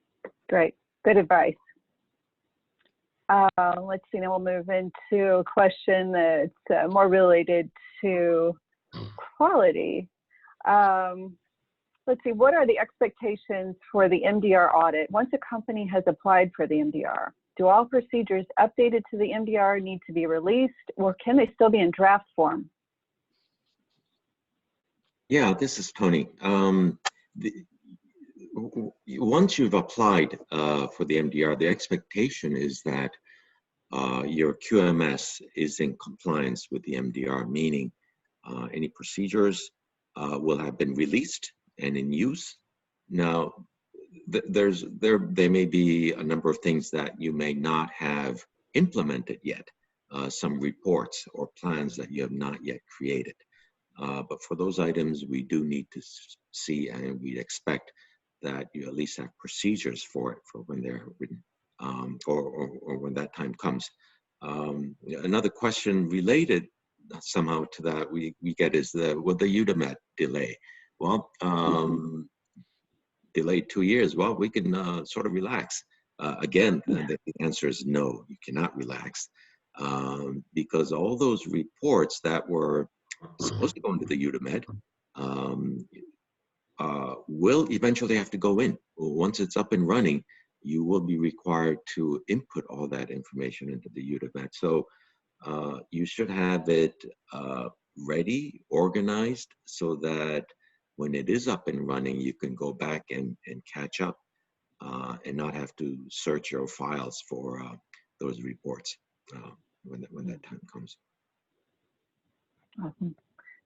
great, good advice. Let's see, now we'll move into a question that's more related to quality. Let's see, what are the expectations for the MDR audit once a company has applied for the MDR? Do all procedures updated to the MDR need to be released, or can they still be in draft form? Yeah, this is Tony. Once you've applied for the MDR, the expectation is that your QMS is in compliance with the MDR, meaning any procedures will have been released and in use. Now, there may be a number of things that you may not have implemented yet, some reports or plans that you have not yet created. But for those items, we do need to see, and we expect that you at least have procedures for it for when they're written, or when that time comes. Another question related somehow to that we get is will the UDMET delay? Well, delayed 2 years. Well, we can sort of relax. Again, the answer is no, you cannot relax, because all those reports that were supposed to go into the UDMET will eventually have to go in. Once it's up and running, you will be required to input all that information into the UDMET. So you should have it ready, organized, so that when it is up and running, you can go back and catch up and not have to search your files for those reports when that time comes. Awesome.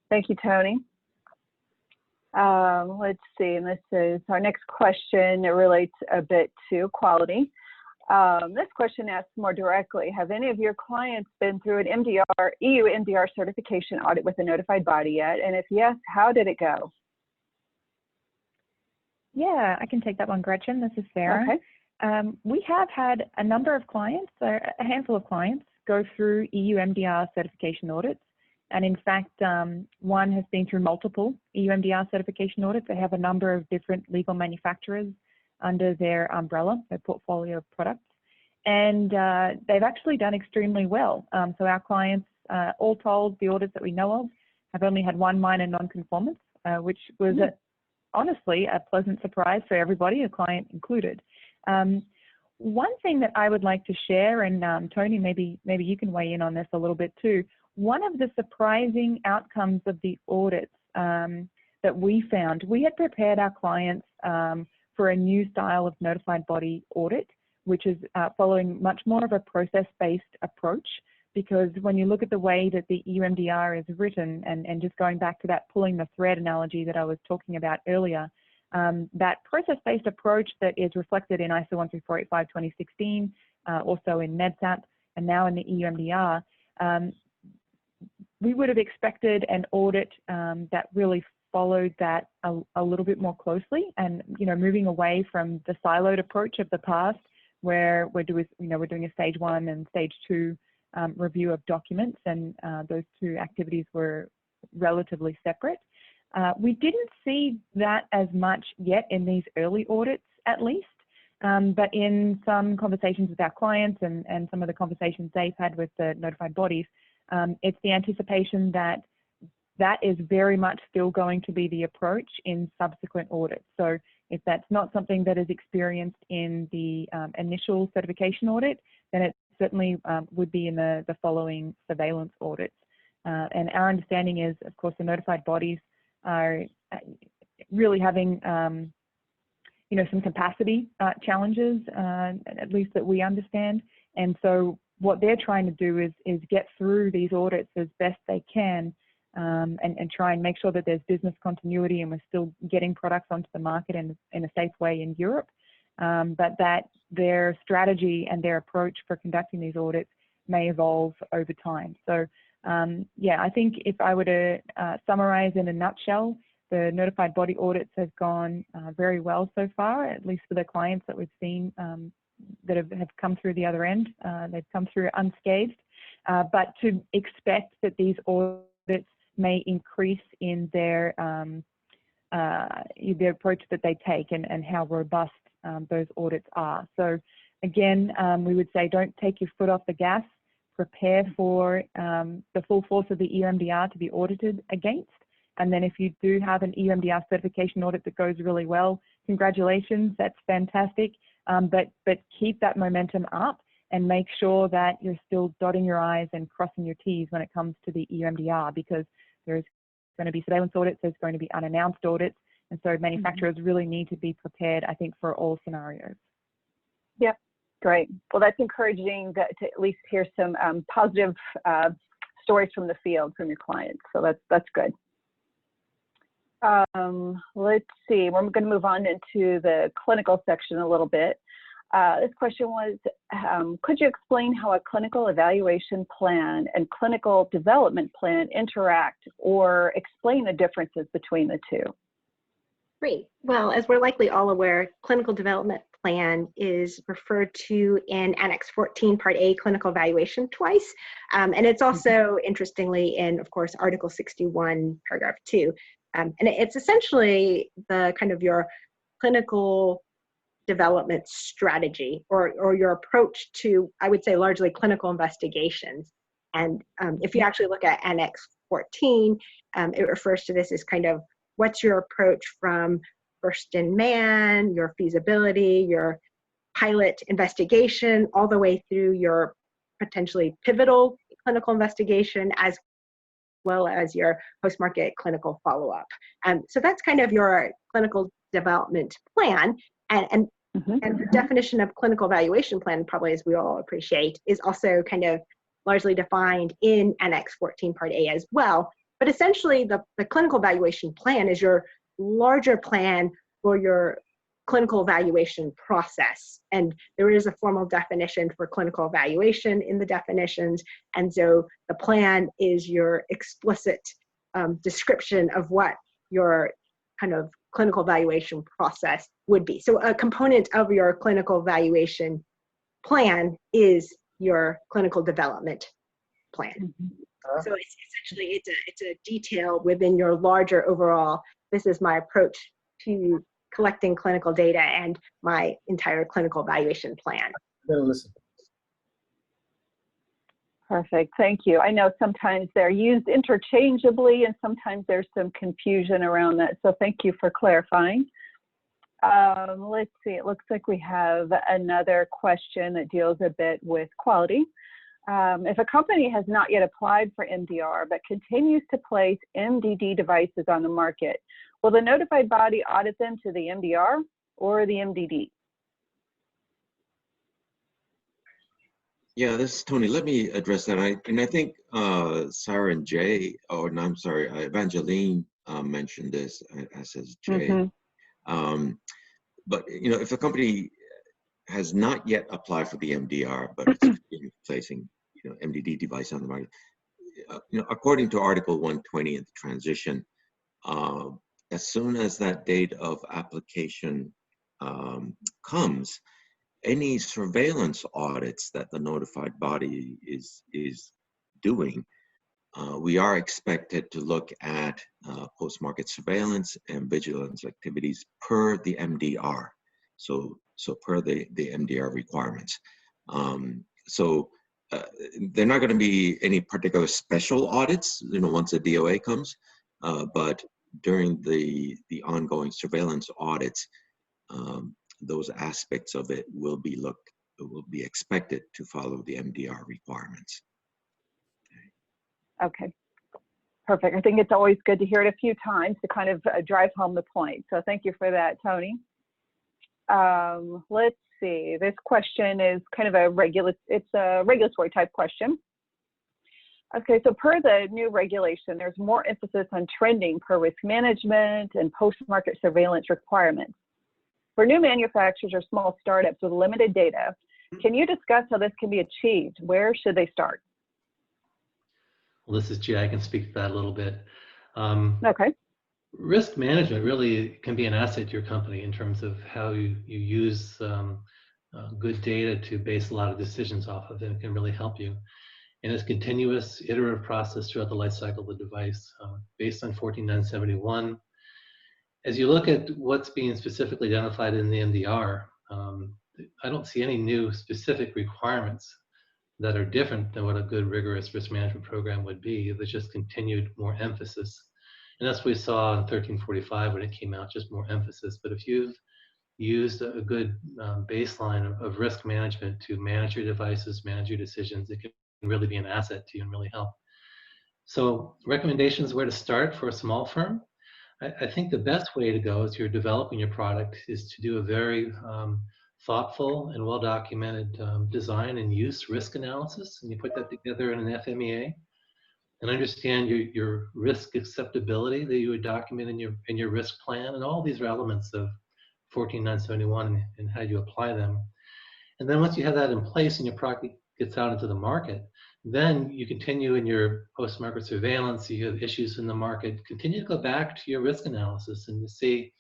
Thank you, Tony. Let's see, and this is our next question. It relates a bit to quality. This question asks more directly, have any of your clients been through an EU MDR certification audit with a notified body yet? And if yes, how did it go? Yeah, I can take that one, Gretchen. This is Sarah. Okay. We have had a number of clients, a handful of clients, go through EU MDR certification audits. And in fact, one has been through multiple EU MDR certification audits. They have a number of different legal manufacturers under their umbrella, their portfolio of products. And they've actually done extremely well. So our clients, all told, the audits that we know of, have only had one minor non-conformance, which was honestly a pleasant surprise for everybody, a client included. One thing that I would like to share, and Tony, maybe you can weigh in on this a little bit too. One of the surprising outcomes of the audits that we found, we had prepared our clients for a new style of notified body audit, which is following much more of a process-based approach. Because when you look at the way that the EU MDR is written, and just going back to that pulling the thread analogy that I was talking about earlier, that process-based approach that is reflected in ISO 13485:2016, also in NEDSAP, and now in the EU MDR, we would have expected an audit that really followed that a little bit more closely, and moving away from the siloed approach of the past, where we're doing a stage 1 and stage 2 review of documents, and those two activities were relatively separate. We didn't see that as much yet in these early audits, at least, but in some conversations with our clients and some of the conversations they've had with the notified bodies, it's the anticipation that that is very much still going to be the approach in subsequent audits. So if that's not something that is experienced in the initial certification audit, then it certainly would be in the following surveillance audits. And our understanding is, of course, the notified bodies are really having some capacity challenges, at least that we understand. And so what they're trying to do is get through these audits as best they can, and try and make sure that there's business continuity and we're still getting products onto the market in a safe way in Europe, but that their strategy and their approach for conducting these audits may evolve over time. So yeah, I think if I were to summarize in a nutshell, the notified body audits have gone very well so far, at least for the clients that we've seen that have come through the other end. They've come through unscathed, but to expect that these audits may increase in their approach that they take and how robust those audits are. So again, we would say don't take your foot off the gas. Prepare for the full force of the EU MDR to be audited against. And then if you do have an EU MDR certification audit that goes really well, congratulations, that's fantastic. But keep that momentum up and make sure that you're still dotting your I's and crossing your T's when it comes to the EU MDR, because there's going to be surveillance audits, there's going to be unannounced audits, and so manufacturers really need to be prepared, I think, for all scenarios. Yep, great. Well, that's encouraging to at least hear some positive stories from the field from your clients, so that's good. Let's see, we're going to move on into the clinical section a little bit. This question was, could you explain how a clinical evaluation plan and clinical development plan interact, or explain the differences between the two? Great. Well, as we're likely all aware, clinical development plan is referred to in Annex 14, Part A, clinical evaluation twice. And it's also, interestingly, in, of course, Article 61, Paragraph 2. And it's essentially the kind of your clinical development strategy or your approach to, I would say, largely clinical investigations. And if you actually look at Annex 14, it refers to this as kind of what's your approach from first in man, your feasibility, your pilot investigation, all the way through your potentially pivotal clinical investigation, as well as your post-market clinical follow-up. So that's kind of your clinical development plan. And the definition of clinical evaluation plan, probably as we all appreciate, is also kind of largely defined in Annex 14 Part A as well. But essentially, the clinical evaluation plan is your larger plan for your clinical evaluation process. And there is a formal definition for clinical evaluation in the definitions. And so the plan is your explicit description of what your kind of clinical evaluation process would be. So a component of your clinical evaluation plan is your clinical development plan. So it's essentially, it's a detail within your larger overall, this is my approach to collecting clinical data and my entire clinical evaluation plan. Perfect, thank you. I know sometimes they're used interchangeably and sometimes there's some confusion around that, so thank you for clarifying. Let's see, it looks like we have another question that deals a bit with quality. If a company has not yet applied for MDR but continues to place MDD devices on the market, will the notified body audit them to the MDR or the MDD? Yeah, this is Tony. Let me address that. I think Sarah and Jay, or no, I'm sorry, Evangeline mentioned this, as says Jay. But if a company has not yet applied for the MDR, but it's placing MDD device on the market, according to Article 120 in the transition, as soon as that date of application comes, any surveillance audits that the notified body is doing, we are expected to look at post-market surveillance and vigilance activities per the MDR. So per the MDR requirements. They're not going to be any particular special audits, once a DOA comes, but during the ongoing surveillance audits, those aspects of it will be expected to follow the MDR requirements. Okay, perfect. I think it's always good to hear it a few times to kind of drive home the point. So thank you for that, Tony. Let's see, this question is kind of a regulatory type question. Okay, so per the new regulation, there's more emphasis on trending per risk management and post-market surveillance requirements. For new manufacturers or small startups with limited data, can you discuss how this can be achieved? Where should they start? Well, this is Jay. I can speak to that a little bit. Okay. Risk management really can be an asset to your company in terms of how you use good data to base a lot of decisions off of, and it can really help you. And it's a continuous, iterative process throughout the life cycle of the device, based on 14971. As you look at what's being specifically identified in the MDR, I don't see any new specific requirements that are different than what a good, rigorous risk management program would be. There's just continued more emphasis. And that's what we saw in 1345 when it came out, just more emphasis. But if you've used a good baseline of risk management to manage your devices, manage your decisions, it can really be an asset to you and really help. So recommendations where to start for a small firm? I think the best way to go as you're developing your product is to do a very thoughtful and well-documented design and use risk analysis, and you put that together in an FMEA and understand your risk acceptability that you would document in your risk plan, and all these are elements of 14971 and how you apply them. And then once you have that in place and your product gets out into the market, then you continue in your post-market surveillance, you have issues in the market, continue to go back to your risk analysis and to see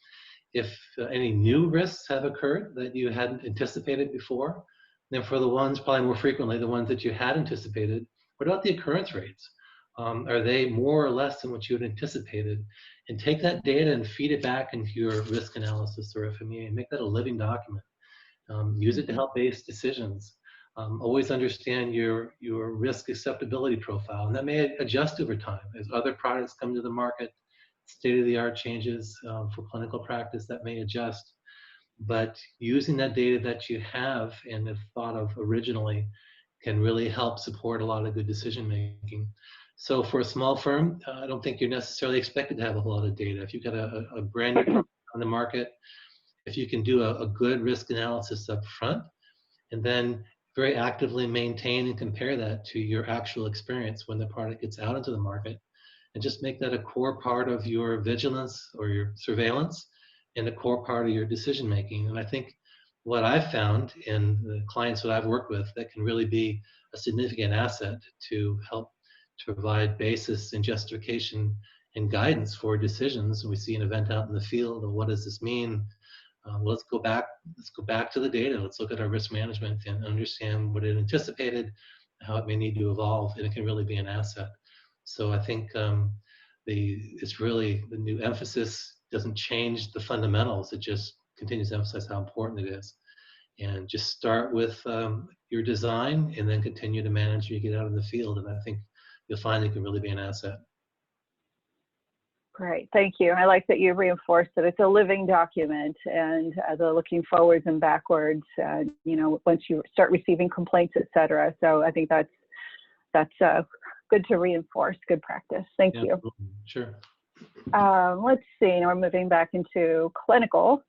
if any new risks have occurred that you hadn't anticipated before. Then for the ones, probably more frequently, the ones that you had anticipated, what about the occurrence rates? Are they more or less than what you had anticipated? And take that data and feed it back into your risk analysis or FMEA and make that a living document. Use it to help base decisions. Always understand your risk acceptability profile, and that may adjust over time as other products come to the market, state-of-the-art changes for clinical practice that may adjust. But using that data that you have and have thought of originally can really help support a lot of good decision making. So for a small firm, I don't think you're necessarily expected to have a whole lot of data. If you've got a brand new product on the market, if you can do a good risk analysis up front, and then very actively maintain and compare that to your actual experience when the product gets out into the market, and just make that a core part of your vigilance or your surveillance and a core part of your decision making. And I think what I've found in the clients that I've worked with, that can really be a significant asset to help to provide basis and justification and guidance for decisions. We see an event out in the field, of what does this mean? Let's go back to the data. Let's look at our risk management and understand what it anticipated, how it may need to evolve, and it can really be an asset. So I think it's really, the new emphasis doesn't change the fundamentals. It just continues to emphasize how important it is. And just start with your design and then continue to manage as you get out in the field. And I think you'll find it can really be an asset. Great, thank you. I like that you reinforced that it's a living document, and the looking forwards and backwards, you know, once you start receiving complaints, et cetera. So I think that's good to reinforce, good practice. Thank you. Sure. Let's see, now we're moving back into clinical.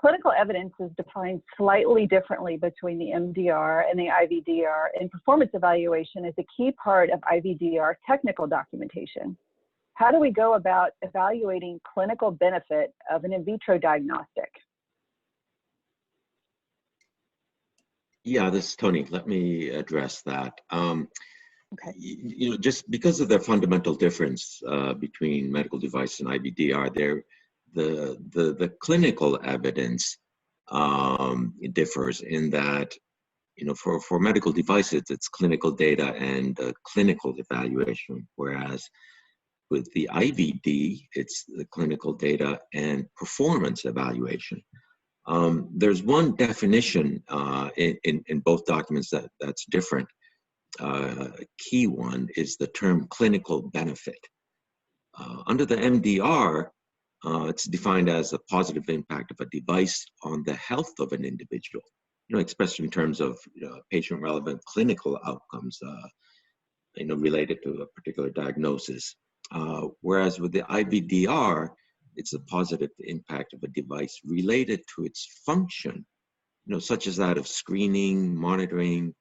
Clinical evidence is defined slightly differently between the MDR and the IVDR, and performance evaluation is a key part of IVDR technical documentation. How do we go about evaluating clinical benefit of an in vitro diagnostic? Yeah, this is Tony. Let me address that. Okay. You know, just because of the fundamental difference between medical device and IVDR, the clinical evidence differs in that, you know, for medical devices, it's clinical data and clinical evaluation, whereas with the IVD, it's the clinical data and performance evaluation. There's one definition in both documents that's different. Key one is the term clinical benefit. Under the MDR, it's defined as a positive impact of a device on the health of an individual, you know, expressed in terms of patient-relevant clinical outcomes, you know, related to a particular diagnosis. Whereas with the IVDR, it's a positive impact of a device related to its function, you know, such as that of screening, monitoring,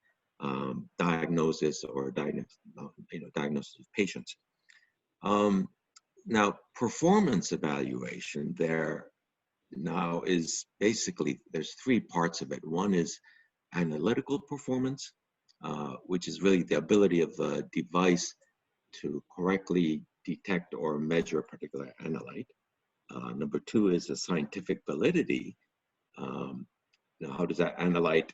diagnosis, or diagnosis of patients. Now, performance evaluation there now is basically, there's three parts of it. One is analytical performance, which is really the ability of the device to correctly detect or measure a particular analyte. Number two is the scientific validity. Now, how does that analyte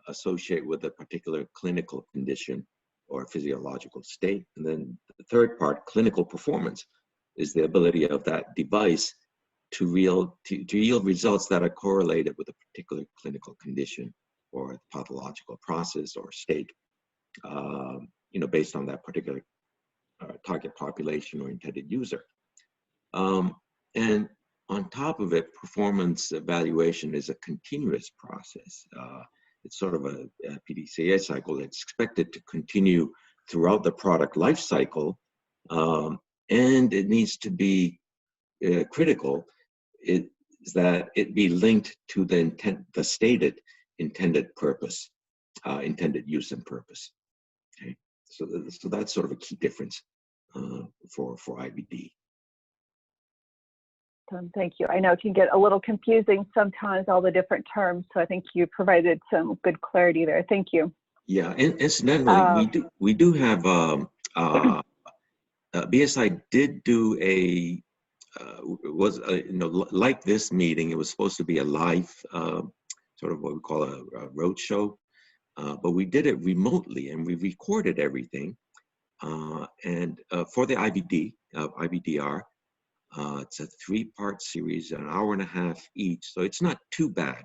associate with a particular clinical condition or physiological state? And then the third part, clinical performance, is the ability of that device to yield results that are correlated with a particular clinical condition or pathological process or state, you know, based on that particular target population or intended user. And on top of it, performance evaluation is a continuous process. It's sort of a PDCA cycle that's expected to continue throughout the product life cycle, and it needs to be critical is that it be linked to the stated intended purpose, intended use and purpose. Okay, so that's sort of a key difference for IVD. Thank you. I know it can get a little confusing sometimes, all the different terms, so I think you provided some good clarity there. Thank you. Yeah, and incidentally, we do have BSI did do a was, like this meeting, it was supposed to be a live, sort of what we call a road show, but we did it remotely and we recorded everything. And for the IVDR, it's a 3-part series, an hour and a half each, so it's not too bad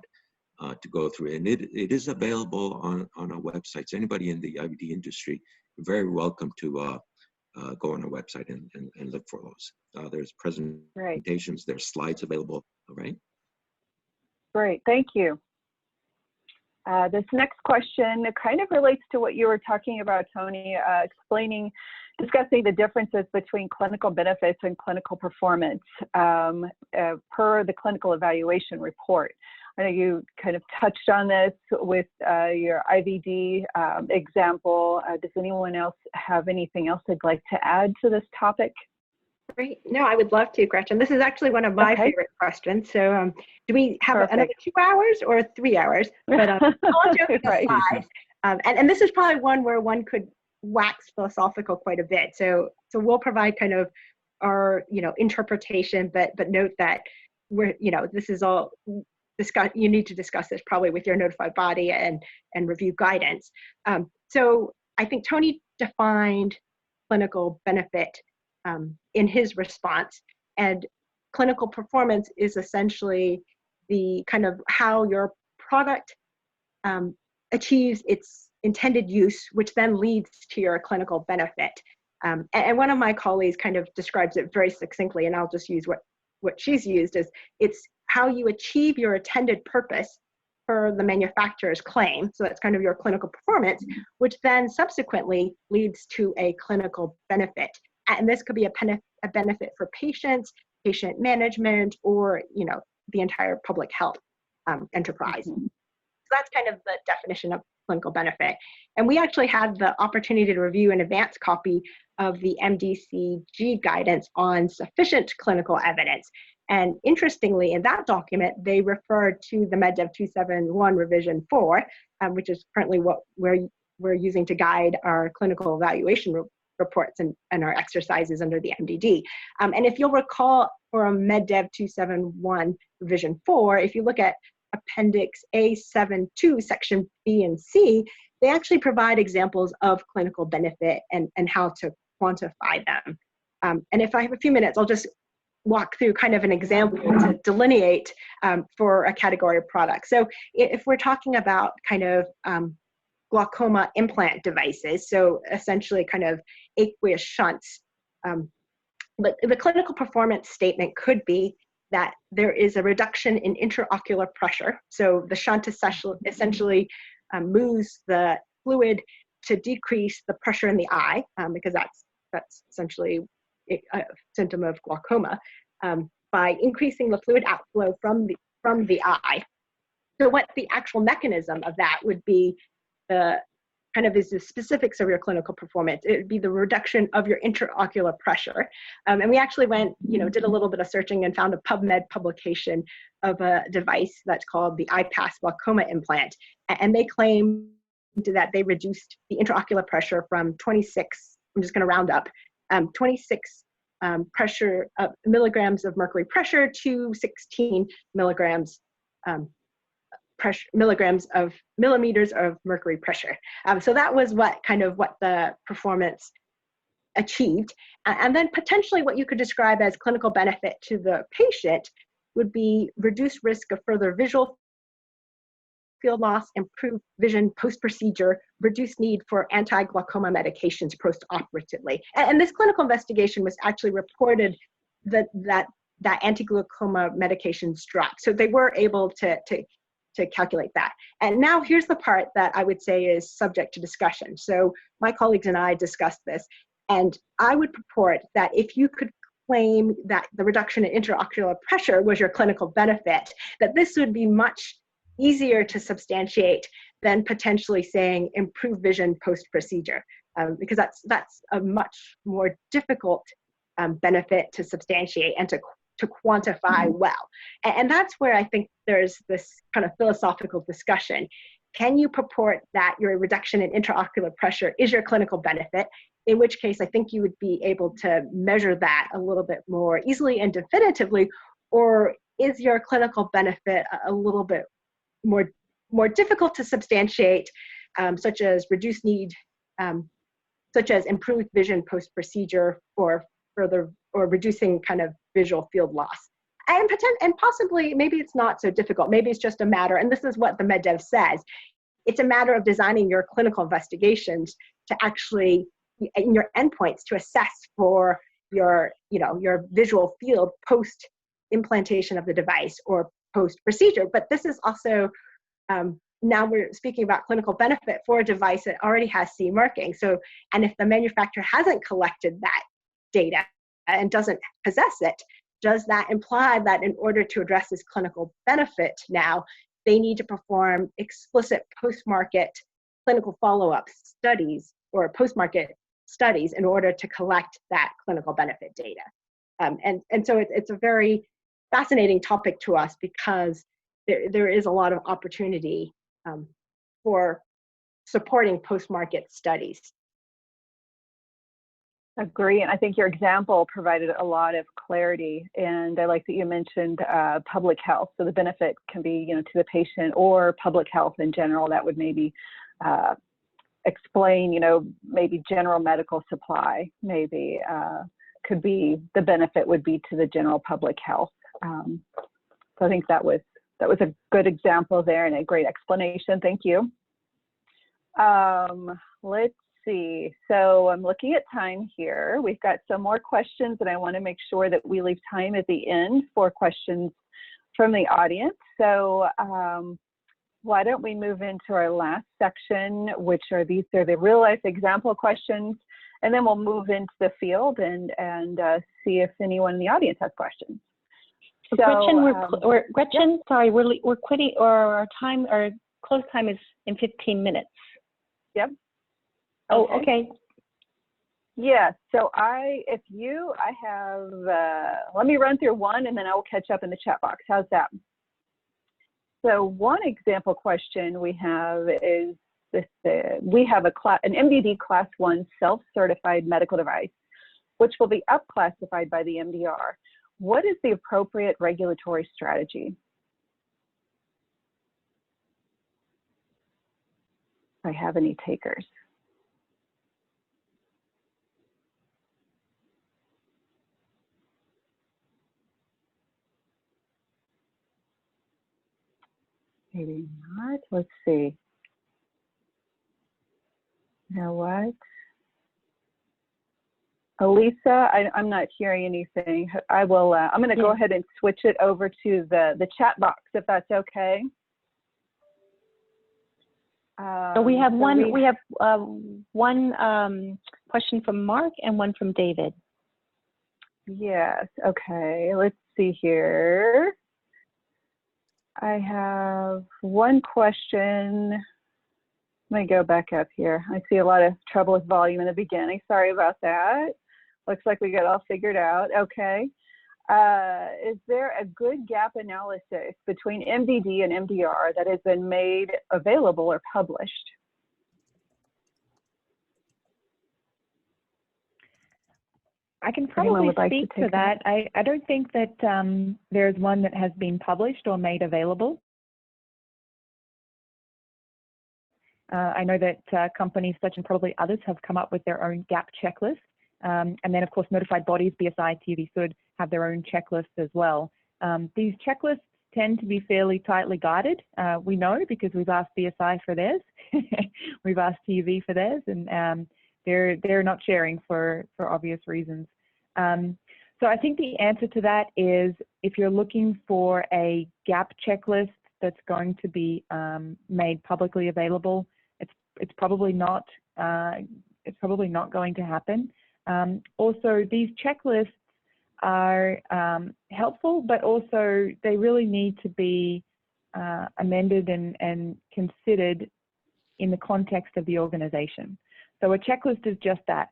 to go through. And it is available on our website. So anybody in the IVD industry, you're very welcome to go on our website and look for those. There's presentations, there's slides available, all right? Great, thank you. This next question kind of relates to what you were talking about, Tony, discussing the differences between clinical benefits and clinical performance per the clinical evaluation report. I know you kind of touched on this with your IVD example. Does anyone else have anything else they'd like to add to this topic? Great. No, I would love to, Gretchen. This is actually one of my favorite questions. So do we have another 2 hours or 3 hours? But all joking aside, and this is probably one where one could wax philosophical quite a bit. So we'll provide kind of our, interpretation, but note that we're, this is all you need to discuss this probably with your notified body and review guidance. So I think Tony defined clinical benefit in his response, and clinical performance is essentially the kind of how your product achieves its intended use, which then leads to your clinical benefit. And one of my colleagues kind of describes it very succinctly, and I'll just use what she's used, is it's how you achieve your intended purpose per the manufacturer's claim. So that's kind of your clinical performance, which then subsequently leads to a clinical benefit. And this could be a benefit for patients, patient management, or the entire public health enterprise. So that's kind of the definition of clinical benefit. And we actually had the opportunity to review an advanced copy of the MDCG guidance on sufficient clinical evidence. And interestingly, in that document, they referred to the MedDev 271 revision 4, which is currently what we're using to guide our clinical evaluation reports and our exercises under the MDD. And if you'll recall, for a MedDev 271 revision 4, if you look at Appendix A72, Section B and C, they actually provide examples of clinical benefit and how to quantify them. And if I have a few minutes, I'll just walk through kind of an example to delineate for a category of products. So if we're talking about kind of glaucoma implant devices, so essentially kind of aqueous shunts, but the clinical performance statement could be that there is a reduction in intraocular pressure. So the shunt essentially moves the fluid to decrease the pressure in the eye, because that's essentially a symptom of glaucoma, by increasing the fluid outflow from the eye. So what the actual mechanism of that would be, the kind of is the specifics of your clinical performance. It would be the reduction of your intraocular pressure. And we actually went, did a little bit of searching and found a PubMed publication of a device that's called the iPass glaucoma implant. And they claimed that they reduced the intraocular pressure from 26, I'm just gonna round up, 26 milligrams of mercury pressure to 16 milligrams millimeters of mercury pressure. So that was what the performance achieved. And then potentially what you could describe as clinical benefit to the patient would be reduced risk of further visual field loss, improved vision post-procedure, reduced need for anti-glaucoma medications post-operatively. And this clinical investigation was actually reported that anti-glaucoma medications dropped. So they were able to calculate that. And now here's the part that I would say is subject to discussion. So my colleagues and I discussed this, and I would purport that if you could claim that the reduction in intraocular pressure was your clinical benefit, that this would be much easier to substantiate than potentially saying improved vision post-procedure, because that's a much more difficult benefit to substantiate and to quantify well. And that's where I think there's this kind of philosophical discussion. Can you purport that your reduction in intraocular pressure is your clinical benefit? in which case I think you would be able to measure that a little bit more easily and definitively, or is your clinical benefit a little bit more difficult to substantiate, such as reduced need, such as improved vision post-procedure, or reducing kind of visual field loss. And possibly, maybe it's not so difficult. Maybe it's just a matter, and this is what the MedDev says, it's a matter of designing your clinical investigations to actually, in your endpoints, to assess for your visual field post-implantation of the device or post-procedure. But this is also, now we're speaking about clinical benefit for a device that already has CE marking. So, and if the manufacturer hasn't collected that data and doesn't possess it, does that imply that in order to address this clinical benefit now, they need to perform explicit post-market clinical follow-up studies or post-market studies in order to collect that clinical benefit data? And so it's a very fascinating topic to us, because there is a lot of opportunity for supporting post-market studies. Agree, and I think your example provided a lot of clarity, and I like that you mentioned public health. So the benefit can be, to the patient or public health in general. That would maybe explain, maybe general medical supply. Maybe could be the benefit would be to the general public health. So I think that was a good example there and a great explanation. Thank you. Let's see. So I'm looking at time here. We've got some more questions, and I want to make sure that we leave time at the end for questions from the audience. So why don't we move into our last section, which are the real life example questions, and then we'll move into the field and see if anyone in the audience has questions. So, Gretchen, sorry, we're quitting, or our close time is in 15 minutes. Yep. Oh, okay. Yeah, so I have, let me run through one and then I will catch up in the chat box. How's that? So one example question we have is this, we have an MDD Class 1 self-certified medical device, which will be up-classified by the MDR. What is the appropriate regulatory strategy? If I have any takers. Maybe not. Let's see. You know what? Elisa, I'm not hearing anything. I will. I'm going to go ahead and switch it over to the chat box, if that's okay. So we have one. We have one question from Mark and one from David. Yes. Okay. Let's see here. I have one question. Let me go back up here. I see a lot of trouble with volume in the beginning. Sorry about that. Looks like we got it all figured out. Okay. Is there a good gap analysis between MDD and MDR that has been made available or published? I can probably speak to that. I don't think that there's one that has been published or made available. I know that companies such and probably others have come up with their own gap checklist. And then, of course, notified bodies, BSI, TV, SUD have their own checklists as well. These checklists tend to be fairly tightly guided. We know because we've asked BSI for theirs. We've asked TV for theirs, and they're not sharing for obvious reasons. So I think the answer to that is if you're looking for a gap checklist that's going to be made publicly available, it's probably not going to happen. Also, these checklists are helpful, but also they really need to be amended and considered in the context of the organization. So a checklist is just that.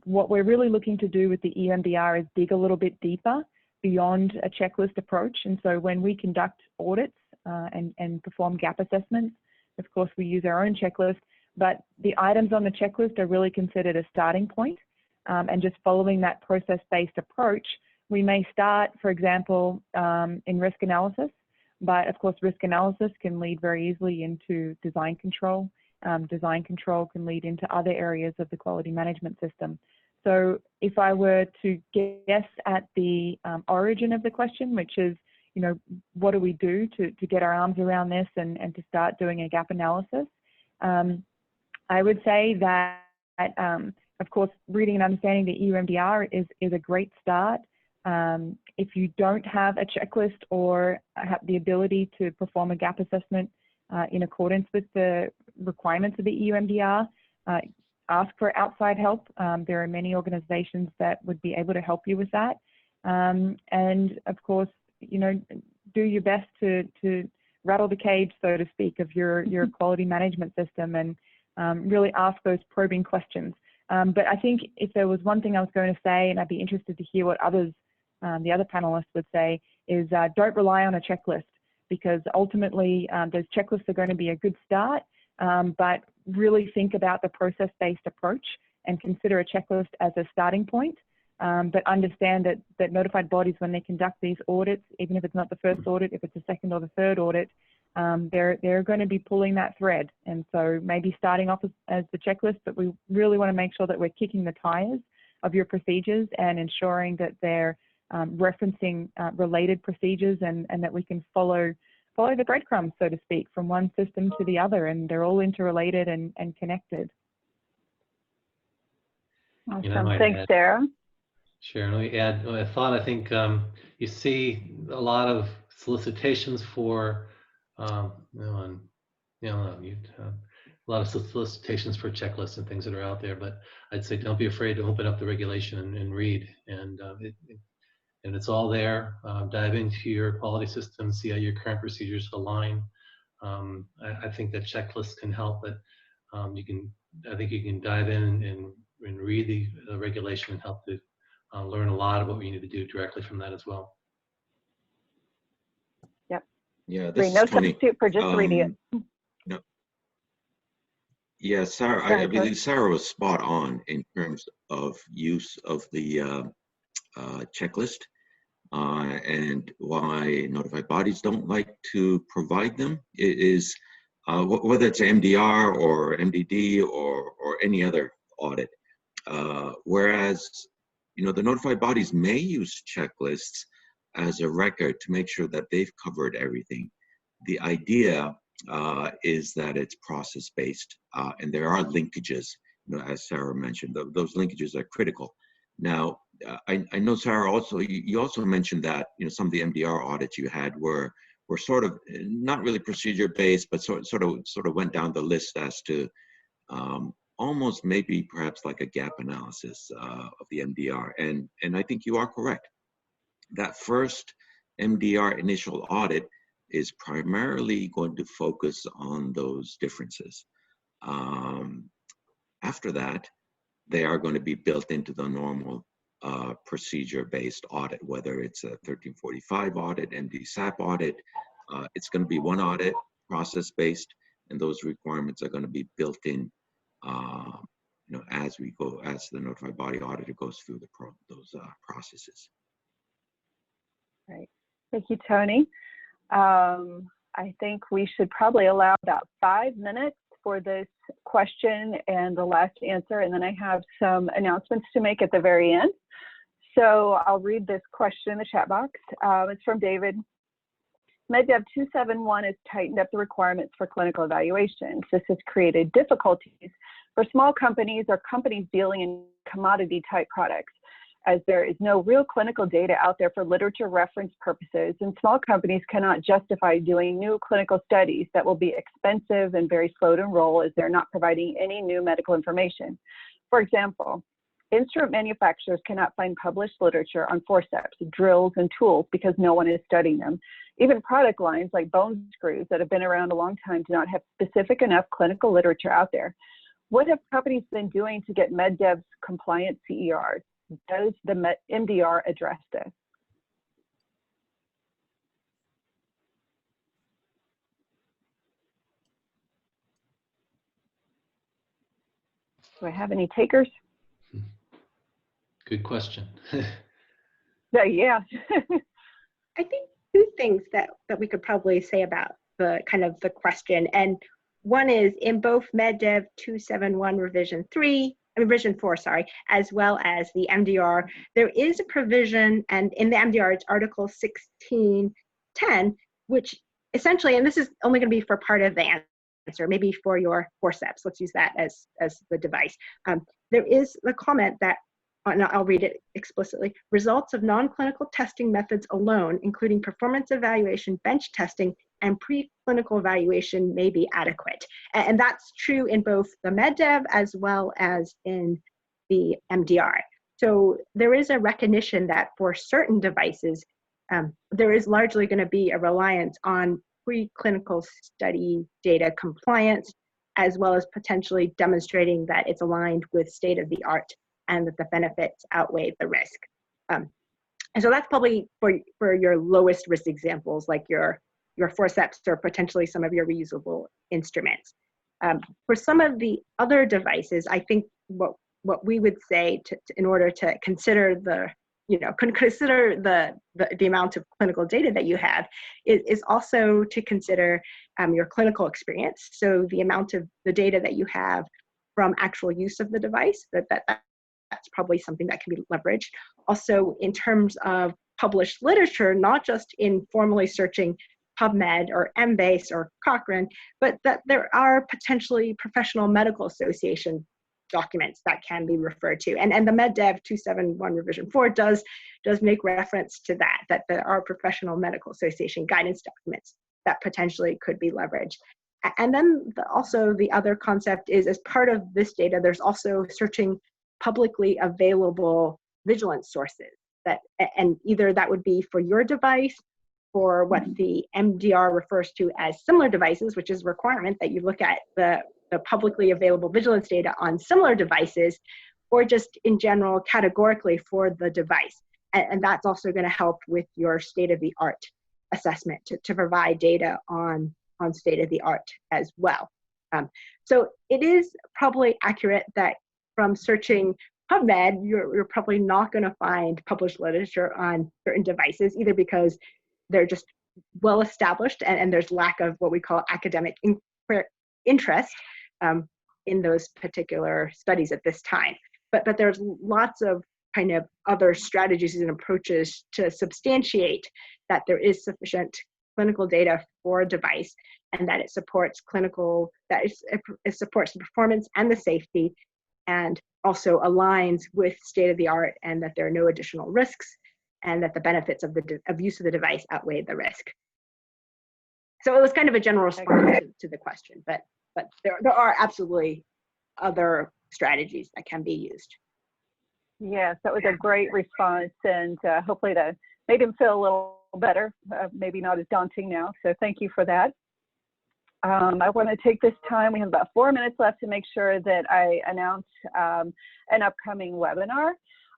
What we're really looking to do with the EU MDR is dig a little bit deeper beyond a checklist approach. And so when we conduct audits and perform gap assessments, of course, we use our own checklist, but the items on the checklist are really considered a starting point. And just following that process-based approach, we may start, for example, in risk analysis, but of course, risk analysis can lead very easily into design control. Design control can lead into other areas of the quality management system. So if I were to guess at the origin of the question, which is, you know, what do we do to get our arms around this and to start doing a gap analysis? I would say that, of course, reading and understanding the EU MDR is a great start. If you don't have a checklist or have the ability to perform a gap assessment in accordance with the requirements of the EU MDR, ask for outside help. There are many organizations that would be able to help you with that. And of course, you know, do your best to rattle the cage, so to speak, of your quality management system, and really ask those probing questions. But I think if there was one thing I was going to say, and I'd be interested to hear what others, the other panelists would say, is don't rely on a checklist, because ultimately those checklists are going to be a good start, but really think about the process-based approach and consider a checklist as a starting point. But understand that notified bodies, when they conduct these audits, even if it's not the first audit, if it's the second or the third audit, they're going to be pulling that thread. And so maybe starting off as the checklist, but we really want to make sure that we're kicking the tires of your procedures and ensuring that they're referencing related procedures, and that we can follow the breadcrumbs, so to speak, from one system to the other, and they're all interrelated and connected. Awesome. Thanks, Sarah. Sharon, let me add a thought. I think you see a lot of solicitations for, a lot of solicitations for checklists and things that are out there, but I'd say don't be afraid to open up the regulation and read. And it's all there. Dive into your quality system, see how your current procedures align. I think that checklists can help, but I think you can dive in and read the regulation and help to learn a lot of what we need to do directly from that as well. Yep. Yeah, this is no Tony. Substitute for just reading it. No. Yeah, Sarah, I believe Sarah was spot on in terms of use of the checklist and why notified bodies don't like to provide them. It is whether it's MDR or MDD or any other audit. Whereas, you know, the notified bodies may use checklists as a record to make sure that they've covered everything. The idea is that it's process-based, and there are linkages, you know, as Sarah mentioned. Those linkages are critical. Now, I know, Sarah, also you also mentioned that, you know, some of the MDR audits you had were sort of not really procedure-based, but sort of went down the list as to almost maybe perhaps like a gap analysis of the MDR. And I think you are correct. That first MDR initial audit is primarily going to focus on those differences. After that, they are going to be built into the normal procedure-based audit, whether it's a 1345 audit, MD-SAP audit. It's going to be one audit, process-based, and those requirements are going to be built in, you know, as the notified body auditor goes through those processes. Right. Thank you, Tony. I think we should probably allow about 5 minutes for this question and the last answer, and then I have some announcements to make at the very end. So I'll read this question in the chat box. It's from David. MedDev 271 has tightened up the requirements for clinical evaluations. This has created difficulties for small companies or companies dealing in commodity-type products, as there is no real clinical data out there for literature reference purposes, and small companies cannot justify doing new clinical studies that will be expensive and very slow to enroll, as they're not providing any new medical information. For example, instrument manufacturers cannot find published literature on forceps, drills, and tools because no one is studying them. Even product lines like bone screws that have been around a long time do not have specific enough clinical literature out there. What have companies been doing to get MedDev's compliant CERs? Does the MDR address this? Do I have any takers? Good question. Yeah. I think two things that we could probably say about the kind of the question. And one is in both MedDev 271 revision 4, sorry, as well as the MDR, there is a provision, and in the MDR, it's Article 1610, which essentially, and this is only going to be for part of the answer, maybe for your forceps, let's use that as the device. There is the comment that, and I'll read it explicitly, results of non-clinical testing methods alone, including performance evaluation, bench testing, and preclinical evaluation may be adequate. And that's true in both the MedDev as well as in the MDR. So there is a recognition that for certain devices, there is largely going to be a reliance on preclinical study data compliance, as well as potentially demonstrating that it's aligned with state-of-the-art and that the benefits outweigh the risk. And so that's probably for your lowest risk examples, like your forceps or potentially some of your reusable instruments. For some of the other devices, I think what we would say in order to consider the amount of clinical data that you have is also to consider your clinical experience. So the amount of the data that you have from actual use of the device, that's probably something that can be leveraged. Also, in terms of published literature, not just in formally searching PubMed or Embase or Cochrane, but that there are potentially professional medical association documents that can be referred to. And the MedDev 271 revision 4 does make reference to that there are professional medical association guidance documents that potentially could be leveraged. And then also the other concept is, as part of this data, there's also searching publicly available vigilance sources and either that would be for your device, for what the MDR refers to as similar devices, which is a requirement that you look at the publicly available vigilance data on similar devices, or just in general categorically for the device. And that's also going to help with your state-of-the-art assessment to provide data on state-of-the-art as well. So it is probably accurate that from searching PubMed, you're probably not going to find published literature on certain devices, either because they're just well established and there's lack of what we call academic interest in those particular studies at this time. But there's lots of kind of other strategies and approaches to substantiate that there is sufficient clinical data for a device and that it supports it supports the performance and the safety, and also aligns with state-of-the-art, and that there are no additional risks, and that the benefits of use of the device outweigh the risk. So it was kind of a general response to the question, but there are absolutely other strategies that can be used. Yes, that was a great response, and hopefully that made him feel a little better, maybe not as daunting now. So thank you for that. I want to take this time, we have about 4 minutes left, to make sure that I announce an upcoming webinar.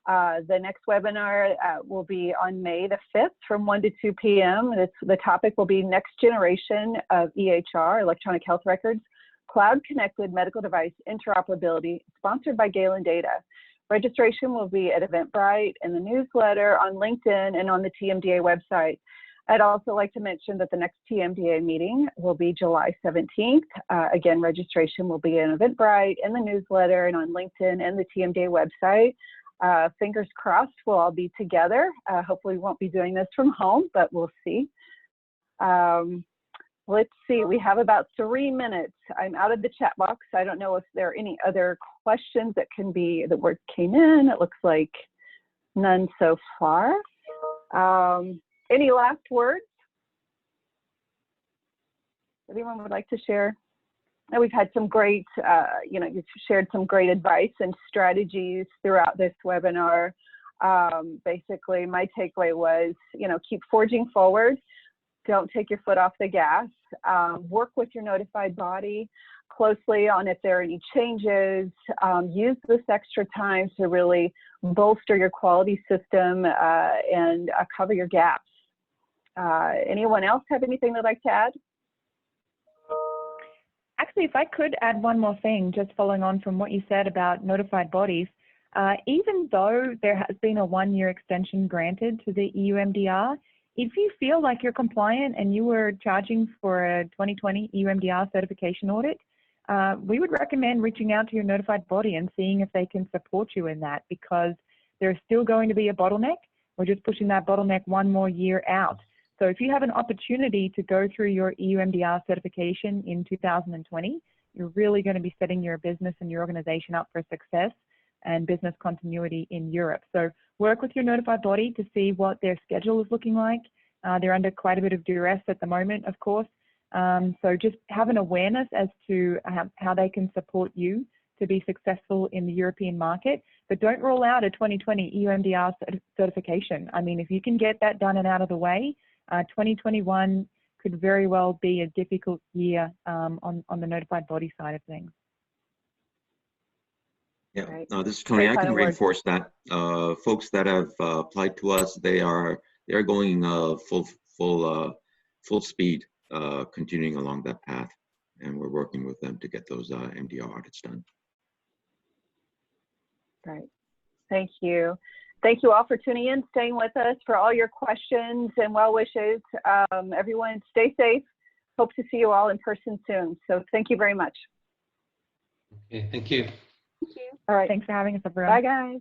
The next webinar will be on May the 5th from 1 to 2 p.m. The topic will be Next Generation of EHR, Electronic Health Records, Cloud-Connected Medical Device Interoperability, sponsored by Galen Data. Registration will be at Eventbrite, in the newsletter, on LinkedIn, and on the TMDA website. I'd also like to mention that the next TMDA meeting will be July 17th. Again, registration will be in Eventbrite, in the newsletter, and on LinkedIn and the TMDA website. Fingers crossed we'll all be together. Hopefully we won't be doing this from home, but we'll see. Let's see, we have about 3 minutes. I'm out of the chat box. I don't know if there are any other questions that came in. It looks like none so far. Any last words? Anyone would like to share? And we've had some great, you've shared some great advice and strategies throughout this webinar. Basically, my takeaway was, keep forging forward. Don't take your foot off the gas. Work with your notified body closely on if there are any changes. Use this extra time to really bolster your quality system and cover your gaps. Anyone else have anything they'd like to add? Actually, if I could add one more thing, just following on from what you said about notified bodies, even though there has been a 1-year extension granted to the EU MDR, if you feel like you're compliant and you were charging for a 2020 EU MDR certification audit, we would recommend reaching out to your notified body and seeing if they can support you in that, because there's still going to be a bottleneck. We're just pushing that bottleneck 1 more year out. So if you have an opportunity to go through your EU MDR certification in 2020, you're really going to be setting your business and your organization up for success and business continuity in Europe. So work with your notified body to see what their schedule is looking like. They're under quite a bit of duress at the moment, of course. So just have an awareness as to how they can support you to be successful in the European market, but don't rule out a 2020 EU MDR certification. I mean, if you can get that done and out of the way, 2021 could very well be a difficult year on the notified body side of things. Yeah, Right. this is Tony. I can Final word. reinforce that. Folks that have applied to us, they're going full speed, continuing along that path, and we're working with them to get those MDR audits done. Right. Thank you. Thank you all for tuning in, staying with us, for all your questions and well wishes. Everyone, stay safe. Hope to see you all in person soon. So thank you very much. Okay, thank you. All right. Thanks for having us, everyone. Bye, guys.